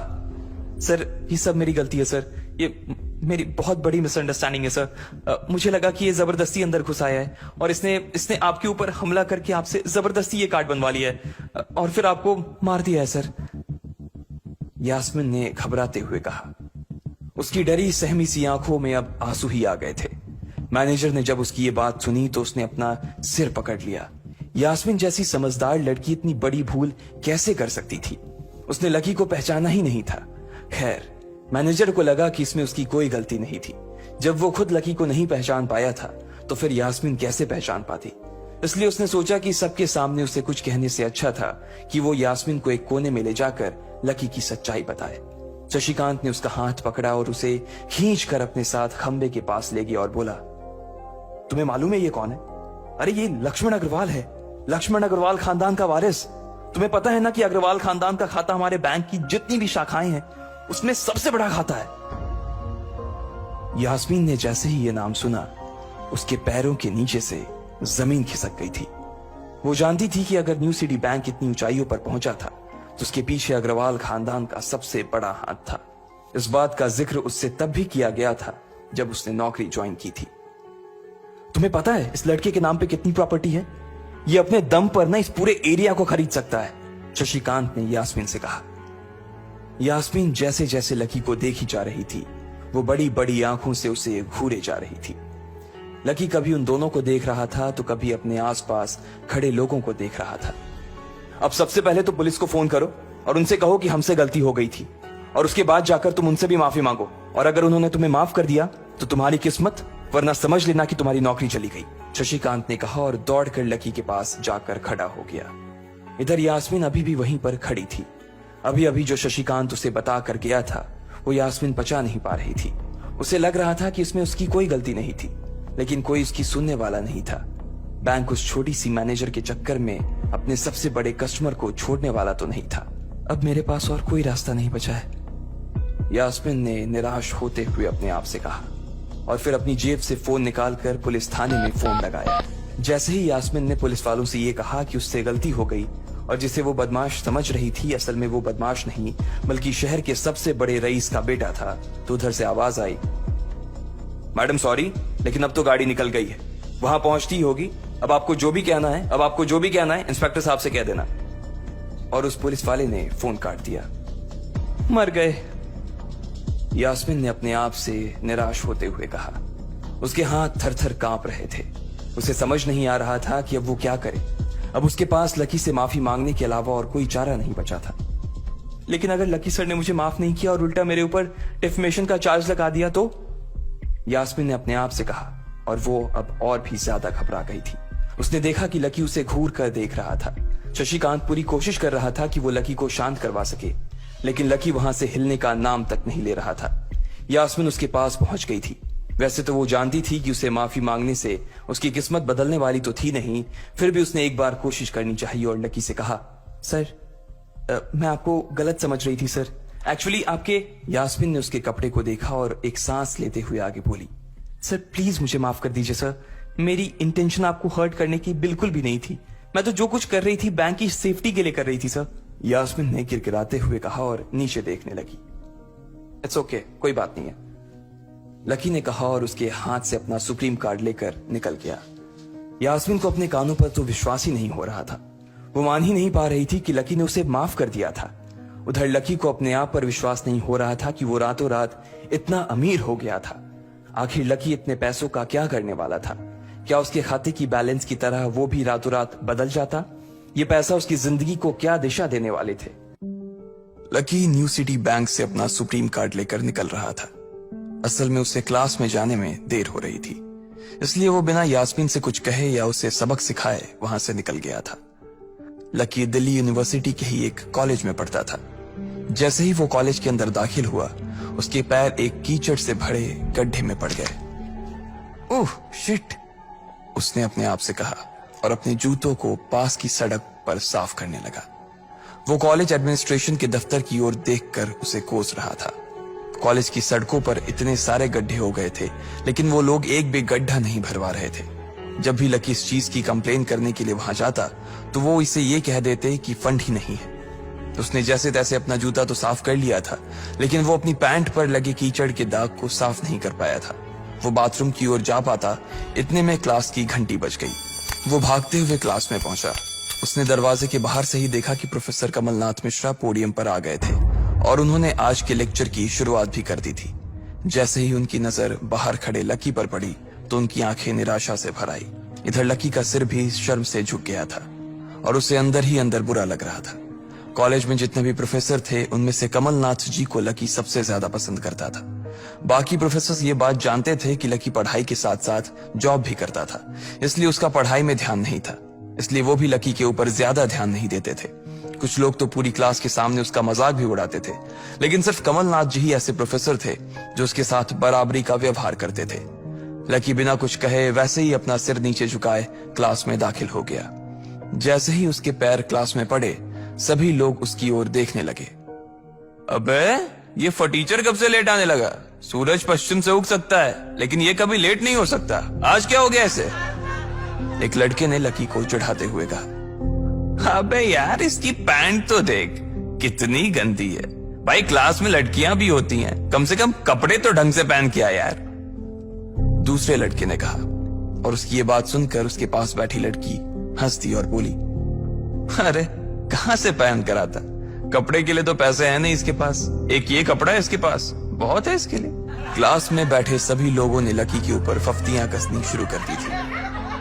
सर ये सब मेरी गलती है सर, ये मेरी बहुत बड़ी मिसअंडरस्टैंडिंग है सर। मुझे लगा कि ये जबरदस्ती अंदर घुस आया है और इसने आपके ऊपर हमला करके आपसे जबरदस्ती ये कार्ड बनवा लिया है और फिर आपको मार दिया है सर। यास्मीन ने घबराते हुए कहा। उसकी डरी सहमी सी आंखों में अब आंसू ही आ गए थे। मैनेजर ने जब उसकी ये बात सुनी तो उसने अपना सिर पकड़ लिया। यास्मीन जैसी समझदार लड़की इतनी बड़ी भूल कैसे कर सकती थी? उसने लकी को पहचाना ही नहीं था। खैर, मैनेजर को लगा कि इसमें उसकी कोई गलती नहीं थी। जब वो खुद लकी को नहीं पहचान पाया था तो फिर यास्मीन कैसे पहचान पाती? इसलिए उसने सोचा कि सबके सामने उसे कुछ कहने से अच्छा था कि वो यास्मीन को एक कोने में ले जाकर लकी की सच्चाई बताए। शशिकांत ने उसका हाथ पकड़ा और उसे खींचकर अपने साथ खंबे के पास ले गया और बोला, तुम्हें मालूम है ये कौन है? अरे ये लक्ष्मण अग्रवाल है, लक्ष्मण अग्रवाल खानदान का वारिस। तुम्हें पता है ना कि अग्रवाल खानदान का खाता हमारे बैंक की जितनी भी शाखाएं हैं उसमें सबसे बड़ा खाता है। यास्मीन ने जैसे ही ये नाम सुना उसके पैरों के नीचे से जमीन खिसक गई थी। वो जानती थी कि अगर न्यू सिटी बैंक इतनी ऊंचाइयों पर पहुंचा था तो उसके पीछे अग्रवाल खानदान का सबसे बड़ा हाथ था। इस बात का जिक्र उससे तब भी किया गया था जब उसने नौकरी ज्वाइन की थी। तुम्हें पता है इस लड़के के नाम पे कितनी प्रॉपर्टी है? ये अपने दम पर ना इस पूरे एरिया को खरीद सकता है, शशिकांत ने यास्मीन से कहा। यास्मीन जैसे जैसे लकी को देखी जा रही थी वो बड़ी बड़ी आंखों से उसे घूरे जा रही थी। लकी कभी उन दोनों को देख रहा था तो कभी अपने आसपास खड़े लोगों को देख रहा था। अब सबसे पहले तो पुलिस को फोन करो और उनसे कहो कि हमसे गलती हो गई थी, और उसके बाद जाकर तुम उनसे भी माफी मांगो, और अगर उन्होंने तुम्हें माफ कर दिया तो तुम्हारी किस्मत, वरना समझ लेना कि तुम्हारी नौकरी चली गई, शशिकांत ने कहा और दौड़कर लकी के पास जाकर खड़ा हो गया। इधर यास्मीन अभी भी वहीं पर खड़ी थी। अभी अभी जो शशिकांत उसे बता कर गया था वो यास्मीन पचा नहीं पा रही थी। उसे लग रहा था कि इसमें उसकी कोई गलती नहीं थी, लेकिन कोई उसकी सुनने वाला नहीं था। बैंक उस छोटी सी मैनेजर के चक्कर में अपने सबसे बड़े कस्टमर को छोड़ने वाला तो नहीं था। अब मेरे पास और कोई रास्ता नहीं बचा है, यास्मीन ने निराश होते हुए अपने आप से कहा, और फिर अपनी जेब से फोन निकालकर पुलिस थाने में फोन लगाया। जैसे ही यास्मीन ने पुलिस वालों से ये कहा कि उससे गलती हो गई और जिसे वो बदमाश समझ रही थी असल में वो बदमाश नहीं बल्कि शहर के सबसे बड़े रईस का बेटा था, तो उधर से आवाज आई, मैडम सॉरी, लेकिन अब तो गाड़ी निकल गई है, वहां पहुंचती होगी, अब आपको जो भी कहना है इंस्पेक्टर साहब से कह देना। और उस पुलिस वाले ने फोन काट दिया। मर गए, यास्मीन ने अपने आप से निराश होते हुए कहा। उसके हाथ थर थर कांप रहे थे। उसे समझ नहीं आ रहा था कि अब वो क्या करे। अब उसके पास लकी से माफी मांगने के अलावा और कोई चारा नहीं बचा था। लेकिन अगर लकी सर ने मुझे माफ नहीं किया और उल्टा मेरे ऊपर डिफेमेशन का चार्ज लगा दिया तो यास्मीन ने अपने आप से कहा, और वो अब और भी ज्यादा घबरा गई थी। उसने देखा कि लकी उसे घूर कर देख रहा था। शशिकांत पूरी कोशिश कर रहा था कि वो लकी को शांत करवा सके, लेकिन लकी वहां से हिलने का नाम तक नहीं ले रहा था। यास्मीन उसके पास पहुंच गई थी। वैसे तो वो जानती थी कि उसे माफी मांगने से उसकी किस्मत बदलने वाली तो थी नहीं, फिर भी उसने एक बार कोशिश करनी चाहिए और लकी से कहा, सर मैं आपको गलत समझ रही थी सर, एक्चुअली आपके। यास्मीन ने उसके कपड़े को देखा और एक सांस लेते हुए आगे बोली, सर प्लीज मुझे माफ कर दीजिए सर, मेरी इंटेंशन आपको हर्ट करने की बिल्कुल भी नहीं थी। मैं तो जो कुछ कर रही थी बैंक की सेफ्टी के लिए कर रही थी सर। यास्मीन ने गिड़गिड़ाते हुए कहा और नीचे देखने लगी। इट्स ओके, कोई बात नहीं है, लकी ने कहा और उसके हाथ से अपना सुप्रीम कार्ड लेकर निकल गया। यास्मीन को अपने कानों पर तो विश्वास ही नहीं हो रहा था। वो मान ही नहीं पा रही थी कि लकी ने उसे माफ कर दिया था। उधर लकी को अपने आप पर विश्वास नहीं हो रहा था कि वो रातों रात इतना अमीर हो गया था। आखिर लकी इतने पैसों का क्या करने वाला था? क्या उसके खाते की बैलेंस की तरह वो भी रातों रात बदल जाता? ये पैसा उसकी जिंदगी को क्या दिशा देने वाले थे? लकी न्यू सिटी बैंक से अपना सुप्रीम कार्ड लेकर निकल रहा था। असल में उसे क्लास में जाने में देर हो रही थी, इसलिए वो बिना यास्मीन से कुछ कहे या उसे सबक सिखाए वहां से निकल गया था। लकी दिल्ली यूनिवर्सिटी के ही एक कॉलेज में पढ़ता था। जैसे ही वो कॉलेज के अंदर दाखिल हुआ, उसके पैर एक कीचड़ से भरे गड्ढे में पड़ गए। ओह शिट, उसने अपने आप से कहा और अपने जूतों को पास की सड़क पर साफ करने लगा। वो कॉलेज एडमिनिस्ट्रेशन के दफ्तर की ओर देखकर उसे कोस रहा था। कॉलेज की सड़कों पर इतने सारे गड्ढे हो गए थे, लेकिन वो लोग एक भी गड्ढा नहीं भरवा रहे थे। जब भी लकी इस चीज की कंप्लेन करने के लिए वहां जाता, तो वो इसे ये कह देते कि फंड ही नहीं है। उसने जैसे तैसे अपना जूता तो साफ कर लिया था, लेकिन वो अपनी पैंट पर लगे कीचड़ के दाग को साफ नहीं कर पाया था। वो बाथरूम की ओर जा पाता, इतने में क्लास की घंटी बज गई। वो भागते हुए क्लास में पहुंचा। उसने दरवाजे के बाहर से ही देखा कि प्रोफेसर कमलनाथ मिश्रा पोडियम पर आ गए थे और उन्होंने आज के लेक्चर की शुरुआत भी कर दी थी। जैसे ही उनकी नजर बाहर खड़े लकी पर पड़ी, तो उनकी आंखें निराशा से भर आई। इधर लकी का सिर भी शर्म से झुक गया था और उसे अंदर ही अंदर बुरा लग रहा था। कॉलेज में जितने भी प्रोफेसर थे, उनमें से कमलनाथ जी को लकी सबसे ज्यादा पसंद करता था। बाकी प्रोफेसर ये बात जानते थे कि लकी पढ़ाई के साथ साथ जॉब भी करता था, इसलिए उसका पढ़ाई में ध्यान नहीं था, इसलिए वो भी लकी के ऊपर ज्यादा ध्यान नहीं देते थे। कुछ लोग तो पूरी क्लास के सामने उसका मजाक भी उड़ाते थे, लेकिन सिर्फ कमलनाथ जी ही ऐसे प्रोफेसर थे जो उसके साथ बराबरी का व्यवहार करते थे। लकी बिना कुछ कहे वैसे ही अपना सिर नीचे झुकाए क्लास में दाखिल हो गया। जैसे ही उसके पैर क्लास में पड़े, सभी लोग उसकी ओर देखने लगे। अबे ये फटीचर कब से लेट आने लगा? सूरज पश्चिम से उग सकता है, लेकिन ये कभी लेट नहीं हो सकता। आज क्या हो गया इसे? एक लड़के ने लकी को चिढ़ाते हुए कहा। अबे यार, इसकी पैंट तो देख कितनी गंदी है। भाई क्लास में लड़कियां भी होती हैं, कम से कम कपड़े तो ढंग से पहन के आ यार। दूसरे लड़के ने कहा और उसकी ये बात सुनकर उसके पास बैठी लड़की हंस दी और बोली, अरे कहां से पहन कर आता? कपड़े के लिए तो पैसे हैं नहीं इसके पास, एक ये कपड़ा है इसके पास, बहुत है इसके लिए। क्लास में बैठे सभी लोगों ने लकी के ऊपर फफ्तियां कसनी शुरू कर दी थी।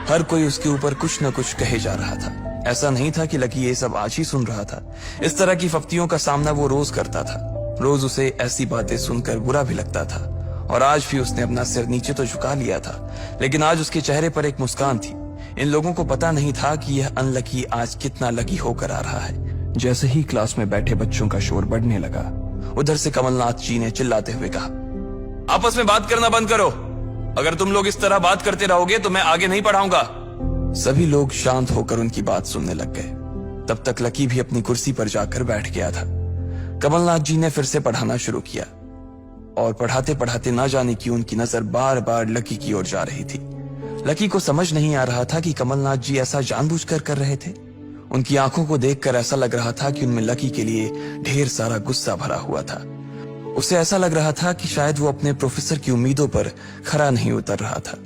हर कोई उसके ऊपर कुछ न कुछ कहे जा रहा था। ऐसा नहीं था कि लकी ये सब आज ही सुन रहा था। इस तरह की फफ्तियों का सामना वो रोज करता था। रोज उसे ऐसी बातें सुनकर बुरा भी लगता था और आज भी उसने अपना सिर नीचे तो झुका लिया था, लेकिन आज उसके चेहरे पर एक मुस्कान थी। इन लोगों को पता नहीं था कि यह अनलकी आज कितना लकी होकर आ रहा है। जैसे ही क्लास में बैठे बच्चों का शोर बढ़ने लगा, उधर से कमलनाथ जी ने चिल्लाते हुए कहा, आपस में बात करना बंद करो। अगर तुम लोग इस तरह बात करते रहोगे तो मैं आगे नहीं पढ़ाऊंगा। सभी लोग शांत होकर उनकी बात सुनने लग गए। तब तक लकी भी अपनी कुर्सी पर जाकर बैठ गया था। कमलनाथ जी ने फिर से पढ़ाना शुरू किया और पढ़ाते पढ़ाते ना जाने क्यों उनकी नजर बार बार लकी की ओर जा रही थी। लकी को समझ नहीं आ रहा था कि कमलनाथ जी ऐसा जानबूझकर कर रहे थे। उनकी आंखों को देखकर ऐसा लग रहा था कि उनमें लकी के लिए ढेर सारा गुस्सा भरा हुआ था। उसे ऐसा लग रहा था कि शायद वो अपने प्रोफेसर की उम्मीदों पर खरा नहीं उतर रहा था।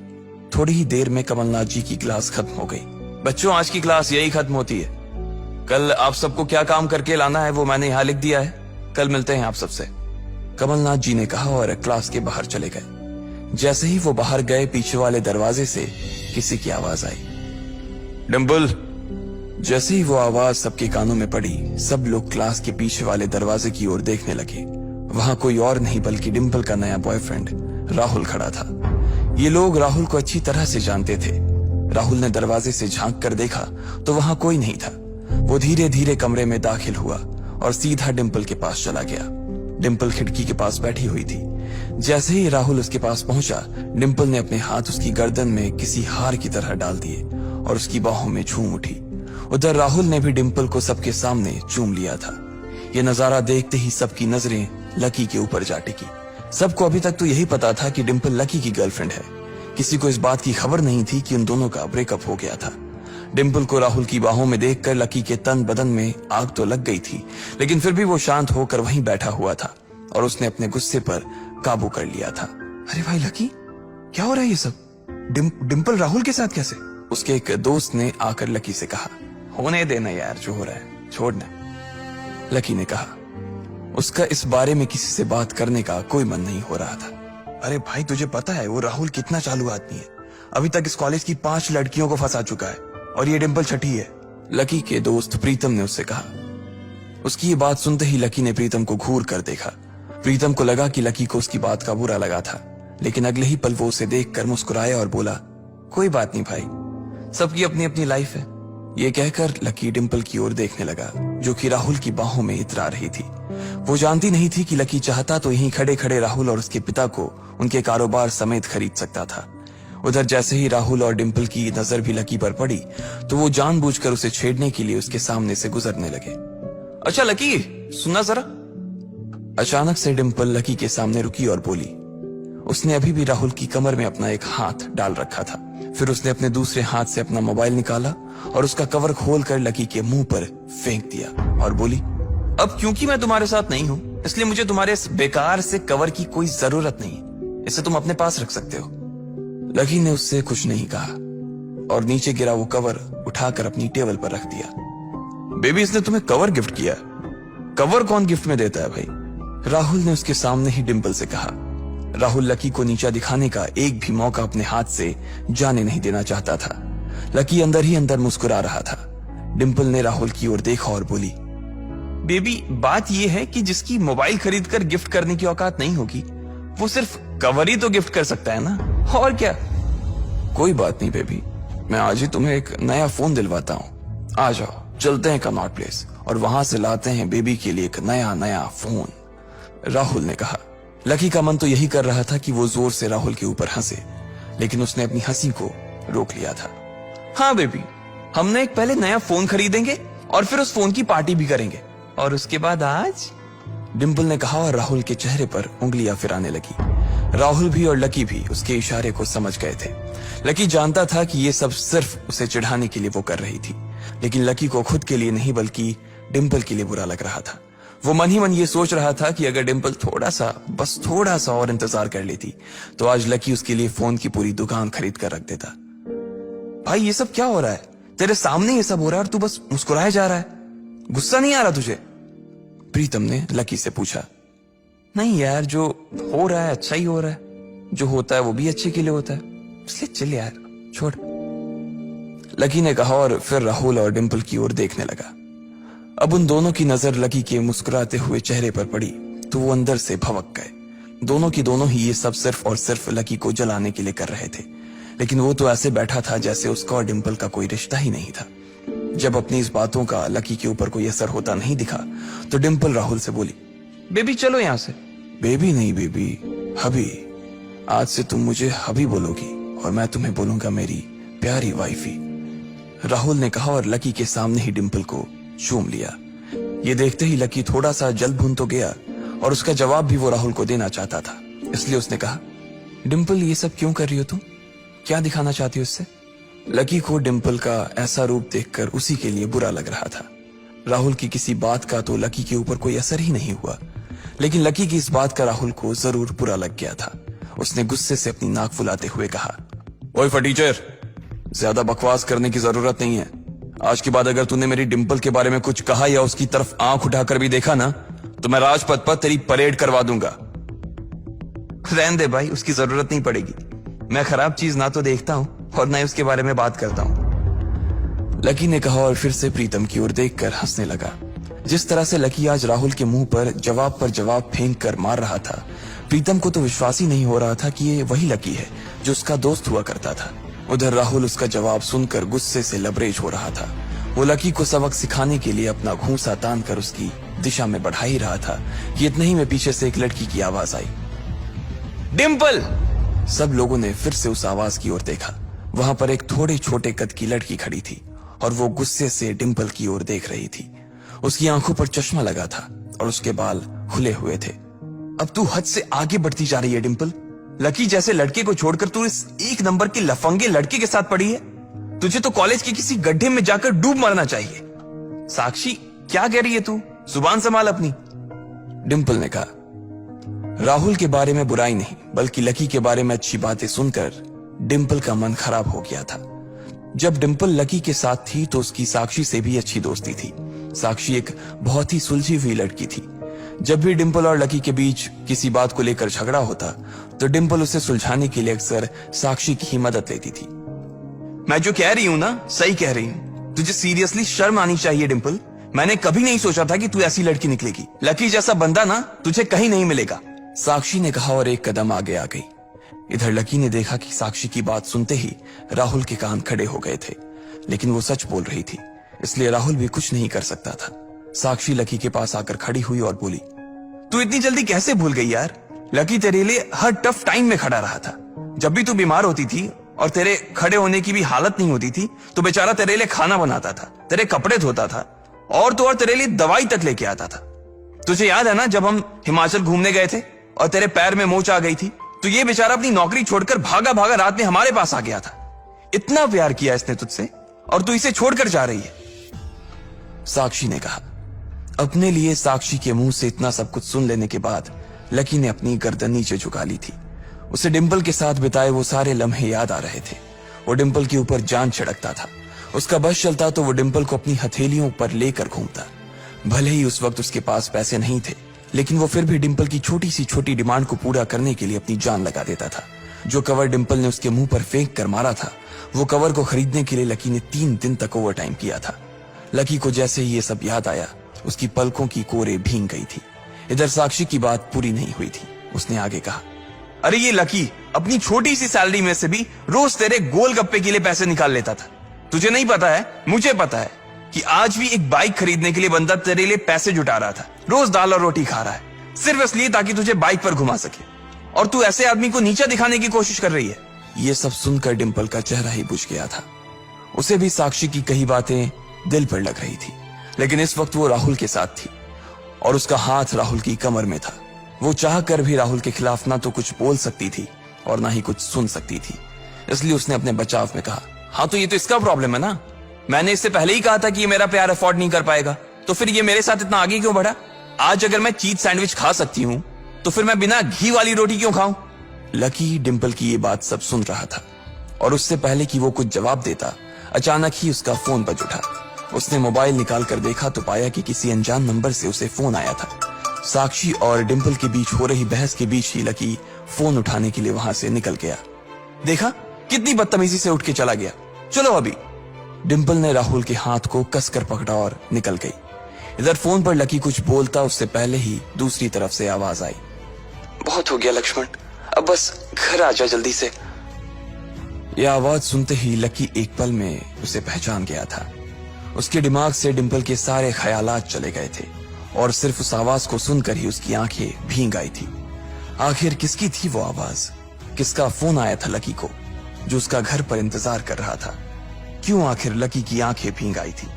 थोड़ी ही देर में कमलनाथ जी की क्लास खत्म हो गई। बच्चों, आज की क्लास यही खत्म होती है। कल आप सबको क्या काम करके लाना है वो मैंने यहाँ लिख दिया है। कल मिलते हैं आप सबसे, कमलनाथ जी ने कहा और क्लास के बाहर चले गए। जैसे ही वो बाहर गए, पीछे वाले दरवाजे से किसी की आवाज आई, डिंपल। जैसे ही वो आवाज सबके कानों में पड़ी, सब लोग क्लास के पीछे वाले दरवाजे की ओर देखने लगे। वहां कोई और नहीं बल्कि डिंपल का नया बॉयफ्रेंड राहुल खड़ा था। ये लोग राहुल को अच्छी तरह से जानते थे। राहुल ने दरवाजे से झांक कर देखा तो वहां कोई नहीं था। वो धीरे धीरे कमरे में दाखिल हुआ और सीधा डिंपल के पास चला गया। डिंपल खिड़की के पास बैठी हुई थी। जैसे ही राहुल उसके पास पहुंचा, डिंपल ने अपने हाथ उसकी गर्दन में किसी हार की तरह डाल दिए और उसकी बाहों में झूम उठी। उधर राहुल ने भी डिंपल को सबके सामने चूम लिया था। ये नजारा देखते ही सबकी नजरें लकी के ऊपर जा टिकी। सबको अभी तक तो यही पता था कि डिंपल लकी की गर्लफ्रेंड है। किसी को इस बात की खबर नहीं थी कि उन दोनों का ब्रेकअप हो गया था। डिंपल को राहुल की बाहों में देखकर लकी के तन बदन में आग तो लग गई थी, लेकिन फिर भी वो शांत होकर वहीं बैठा हुआ था और उसने अपने गुस्से पर काबू कर लिया था। अरे भाई लकी, क्या हो रहा है ये सब? डिंपल राहुल के साथ कैसे? उसके एक दोस्त ने आकर लकी से कहा। होने देना यार, जो हो रहा है छोड़ना, लकी ने कहा। उसका इस बारे में किसी से बात करने का कोई मन नहीं हो रहा था। अरे भाई, तुझे पता है वो राहुल कितना चालू आदमी है? अभी तक इस कॉलेज की 5 लड़कियों को फंसा चुका है और ये डिंपल छठी है, लकी के दोस्त प्रीतम ने उससे कहा। उसकी ये बात सुनते ही लकी ने प्रीतम को घूर कर देखा। प्रीतम को लगा कि लकी को उसकी बात का बुरा लगा था, लेकिन अगले ही पल वो उसे देखकर मुस्कुराया और बोला, कोई बात नहीं भाई, सबकी अपनी अपनी लाइफ है। ये कहकर लकी डिंपल की ओर देखने लगा, जो कि राहुल की बाहों में इतरा रही थी। वो जानती नहीं थी कि लकी चाहता तो यहीं खड़े खड़े राहुल और उसके पिता को उनके कारोबार समेत खरीद सकता था। उधर जैसे ही राहुल और डिंपल की नजर भी लकी पर पड़ी तो वो जानबूझकर उसे छेड़ने के लिए उसके सामने से गुजरने लगे। अच्छा लकी, सुना जरा। अचानक से डिंपल लकी के सामने रुकी और बोली। उसने अभी भी राहुल की कमर में अपना एक हाथ डाल रखा था। फिर उसने अपने दूसरे हाथ से अपना मोबाइल निकाला और उसका कवर खोलकर लकी के मुंह पर फेंक दिया और बोली, अब क्योंकि मैं तुम्हारे साथ नहीं हूं, इसलिए मुझे तुम्हारे इस बेकार से कवर की कोई जरूरत नहीं, इसे तुम अपने पास रख सकते हो। लकी ने उससे कुछ नहीं कहा और नीचे गिरा वो कवर उठाकर अपनी टेबल पर रख दिया। बेबी, इसने तुम्हें कवर गिफ्ट किया? कवर कौन गिफ्ट में देता है भाई? राहुल ने उसके सामने ही डिंपल से कहा। राहुल लकी को नीचा दिखाने का एक भी मौका अपने हाथ से जाने नहीं देना चाहता था। लकी अंदर ही अंदर मुस्कुरा रहा था। डिंपल ने राहुल की ओर देखा और बोली, बेबी, बात यह है कि जिसकी मोबाइल खरीदकर गिफ्ट करने की औकात नहीं होगी, वो सिर्फ कवर ही तो गिफ्ट कर सकता है ना, और क्या। कोई बात नहीं बेबी, मैं आज ही तुम्हें एक नया फोन दिलवाता हूँ। आ जाओ, चलते हैं कनॉट प्लेस और वहां से लाते हैं बेबी के लिए एक नया फोन, राहुल ने कहा। लकी का मन तो यही कर रहा था कि वो जोर से राहुल के ऊपर हंसे, लेकिन उसने अपनी हंसी को रोक लिया था। हाँ बेबी, हमने एक पहले नया फोन खरीदेंगे और फिर उस फोन की पार्टी भी करेंगे, और उसके बाद आज, डिंपल ने कहा और राहुल के चेहरे पर उंगलियां फिराने लगी। राहुल भी और लकी भी उसके इशारे को समझ गए थे। लकी जानता था कि ये सब सिर्फ उसे चिढ़ाने के लिए वो कर रही थी, लेकिन लकी को खुद के लिए नहीं बल्कि डिंपल के लिए बुरा लग रहा था। वो मन ही मन ये सोच रहा था कि अगर डिंपल बस थोड़ा सा और इंतजार कर लेती तो आज लकी उसके लिए फोन की पूरी दुकान खरीद कर रख देता। भाई, ये सब क्या हो रहा है? तेरे सामने ये सब हो रहा है और तू बस मुस्कुराए जा रहा है। गुस्सा नहीं आ रहा तुझे? प्रीतम ने लकी से पूछा। नहीं यार, जो हो रहा है अच्छा ही हो रहा है, जो होता है वो भी अच्छे के लिए होता है, इसलिए चल यार, छोड़, लकी ने कहा और फिर राहुल और डिंपल की ओर देखने लगा। अब उन दोनों की नजर लकी के मुस्कुराते हुए चेहरे पर पड़ी तो वो अंदर से भवक गए। दोनों की दोनों ही ये सब सिर्फ और सिर्फ लकी को जलाने के लिए कर रहे थे, लेकिन वो तो ऐसे बैठा था जैसे उसका और डिंपल का कोई रिश्ता ही नहीं था। जब अपनी इस बातों का लकी के ऊपर कोई असर होता नहीं दिखा तो डिंपल राहुल से बोली, बेबी चलो यहां से। बेबी नहीं बेबी, हबी। आज से तुम मुझे हबी बोलोगी और मैं तुम्हें बोलूंगा मेरी प्यारी वाइफी, राहुल ने कहा और लकी के सामने ही डिंपल को चूम लिया। ये देखते ही लकी थोड़ा सा जल भुन तो गया और उसका जवाब भी वो राहुल को देना चाहता था, इसलिए उसने कहा, डिंपल ये सब क्यों कर रही हो तुम? क्या दिखाना चाहती हो इससे? लकी को डिंपल का ऐसा रूप देखकर उसी के लिए बुरा लग रहा था। राहुल की किसी बात का तो लकी के ऊपर कोई असर ही नहीं हुआ, लेकिन लकी की इस बात का राहुल को जरूर बुरा लग गया था। उसने गुस्से से अपनी नाक फुलाते हुए कहा, ओए फटीचर, ज्यादा बकवास करने की जरूरत नहीं है। आज के बाद अगर तूने मेरी डिंपल के बारे में कुछ कहा या उसकी तरफ आंख उठाकर भी देखा ना तो मैं राजपथ पर तेरी परेड करवा दूंगा। रहने दे भाई, उसकी जरूरत नहीं पड़ेगी। मैं खराब चीज ना तो देखता हूं और ना ही उसके बारे में बात करता हूं, लकी ने कहा और फिर से प्रीतम की ओर देखकर हंसने लगा। जिस तरह से लकी आज राहुल के मुंह पर जवाब फेंक कर मार रहा था, प्रीतम को तो विश्वास ही नहीं हो रहा था कि ये वही लकी है जो उसका दोस्त हुआ करता था। उधर राहुल उसका जवाब सुनकर गुस्से से लबरेज हो रहा था। वो लकी को सबक सिखाने के लिए अपना घूंसा तान कर उसकी दिशा में बढ़ा ही रहा था कि इतना ही में पीछे से एक लड़की की आवाज आई, डिम्पल। सब लोगों ने फिर से उस आवाज की ओर देखा। वहां पर एक थोड़े छोटे कद की लड़की खड़ी थी और वो गुस्से से डिम्पल की ओर देख रही थी। उसकी आंखों पर चश्मा लगा था और उसके बाल खुले हुए थे। अब तू हद से आगे बढ़ती जा रही है डिम्पल। लकी जैसे लड़के को छोड़कर तू इस एक नंबर के लफंगे लड़के के साथ पड़ी है। तुझे तो कॉलेज के किसी गड्ढे में जाकर डूब मरना चाहिए। साक्षी, क्या कह रही है तू? जुबान संभाल अपनी, डिम्पल ने कहा। राहुल के बारे में बुराई नहीं बल्कि लकी के बारे में अच्छी बातें सुनकर डिम्पल का मन खराब हो गया था। जब डिम्पल लकी के साथ थी तो उसकी साक्षी से भी अच्छी दोस्ती थी। साक्षी एक बहुत ही सुलझी हुई लड़की थी। जब भी डिम्पल और लकी के बीच किसी बात को लेकर झगड़ा होता तो डिम्पल उसे सुलझाने के लिए अक्सर साक्षी की ही मदद लेती थी। मैं जो कह रही हूं ना सही कह रही हूं। तुझे सीरियसली शर्म आनी चाहिए डिम्पल। मैंने कभी नहीं सोचा था कि तू ऐसी लड़की निकलेगी। लकी जैसा बंदा ना तुझे कहीं नहीं मिलेगा, साक्षी ने कहा और एक कदम आगे आ गई। इधर लकी ने देखा कि साक्षी की बात सुनते ही राहुल के कान खड़े हो गए थे, लेकिन वो सच बोल रही थी इसलिए राहुल भी कुछ नहीं कर सकता था। साक्षी लकी के पास आकर खड़ी हुई और बोली, तू इतनी जल्दी कैसे भूल गई यार? लकी तेरे लिए हर टफ टाइम में खड़ा रहा था। जब भी तू बीमार होती थी और तेरे खड़े होने की भी हालत नहीं होती थी तो बेचारा तेरे लिए खाना बनाता था, तेरे कपड़े धोता था और तो और तेरे लिए दवाई तक लेके आता था। तुझे याद है ना जब हम हिमाचल घूमने गए थे और तेरे पैर में मोच आ गई थी तो ये बेचारा अपनी नौकरी छोड़कर भागा भागा रात में हमारे पास आ गया था। इतना प्यार किया इसने तुझसे और तू इसे छोड़कर जा रही है, साक्षी ने कहा। अपने लिए साक्षी के मुंह से इतना सब कुछ सुन लेने के बाद लकी ने अपनी गर्दन नीचे झुका ली थी। उसे डिम्पल के साथ बिताए वो सारे लम्हे याद आ रहे थे। वो डिम्पल के ऊपर जान छिड़कता था। उसका बस चलता तो वो डिम्पल को अपनी हथेलियों पर लेकर घूमता। भले ही उस वक्त उसके पास पैसे नहीं थे लेकिन वो फिर भी डिम्पल की छोटी सी छोटी डिमांड को पूरा करने के लिए अपनी जान लगा देता था। जो कवर डिम्पल ने उसके मुंह पर फेंक कर मारा था वो कवर को खरीदने के लिए लकी ने 3 दिन तक ओवर टाइम किया था। लकी को जैसे ही ये सब याद आया उसकी पलकों की कोरे भींग गई थी। इधर साक्षी की बात पूरी नहीं हुई थी। उसने आगे कहा, अरे ये लकी अपनी छोटी सी सैलरी में से भी रोज तेरे गोलगप्पे के लिए पैसे निकाल लेता था। तुझे नहीं पता है, मुझे पता है कि आज भी एक बाइक खरीदने के लिए बंदा तेरे लिए पैसे जुटा रहा था। रोज दाल और रोटी खा रहा है सिर्फ इसलिए ताकि तुझे बाइक पर घुमा सके और तू ऐसे आदमी को नीचा दिखाने की कोशिश कर रही है। ये सब सुनकर डिम्पल का चेहरा ही बुझ गया था। उसे भी साक्षी की कही बातें दिल पर लग रही थी लेकिन इस वक्त वो राहुल के साथ थी और उसका हाथ राहुल की कमर में था। वो चाह कर भी राहुल के खिलाफ ना तो कुछ बोल सकती थी और ना ही कुछ सुन सकती थी। इसलिए उसने अपने बचाव में कहा, हाँ तो ये तो इसका प्रॉब्लम है ना। मैंने इससे पहले ही कहा था कि ये मेरा प्यार अफोर्ड नहीं कर पाएगा तो फिर ये मेरे साथ इतना आगे क्यों बढ़ा? आज अगर मैं चीज सैंडविच खा सकती हूँ तो फिर मैं बिना घी वाली रोटी क्यों खाऊं? लकी डिम्पल की ये बात सब सुन रहा था और उससे पहले कि वो कुछ जवाब देता अचानक ही उसका फोन बज उठा। उसने मोबाइल निकाल कर देखा तो पाया कि किसी अनजान नंबर से उसे फोन आया था। साक्षी और डिम्पल के बीच हो रही बहस के बीच ही लकी फोन उठाने के लिए वहां से निकल गया। देखा कितनी बदतमीजी से उठ के चला गया। चलो अभी। डिम्पल ने राहुल के हाथ को कसकर पकड़ा और निकल गई। इधर फोन पर लकी कुछ बोलता उससे पहले ही दूसरी तरफ से आवाज आई, बहुत हो गया लक्ष्मण, अब बस घर आ जा जल्दी से। यह आवाज सुनते ही लकी एक पल में उसे पहचान गया था। उसके दिमाग से डिम्पल के सारे ख्यालात चले गए थे और सिर्फ उस आवाज को सुनकर ही उसकी आंखें भीग आई थी। आखिर किसकी थी वो आवाज? किसका फोन आया था लकी को जो उसका घर पर इंतजार कर रहा था? क्यों आखिर लकी की आंखें भीग आई थी?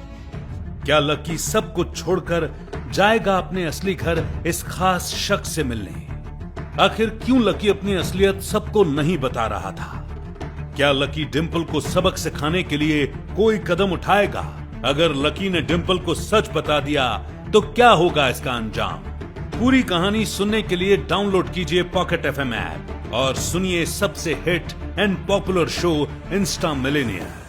क्या लकी सब कुछ छोड़कर जाएगा अपने असली घर इस खास शख्स से मिलने? आखिर क्यों लकी अपनी असलियत सबको नहीं बता रहा था? क्या लकी डिम्पल को सबक सिखाने के लिए कोई कदम उठाएगा? अगर लकी ने डिम्पल को सच बता दिया तो क्या होगा इसका अंजाम? पूरी कहानी सुनने के लिए डाउनलोड कीजिए पॉकेट FM ऐप और सुनिए सबसे hit and popular show Insta Millionaire.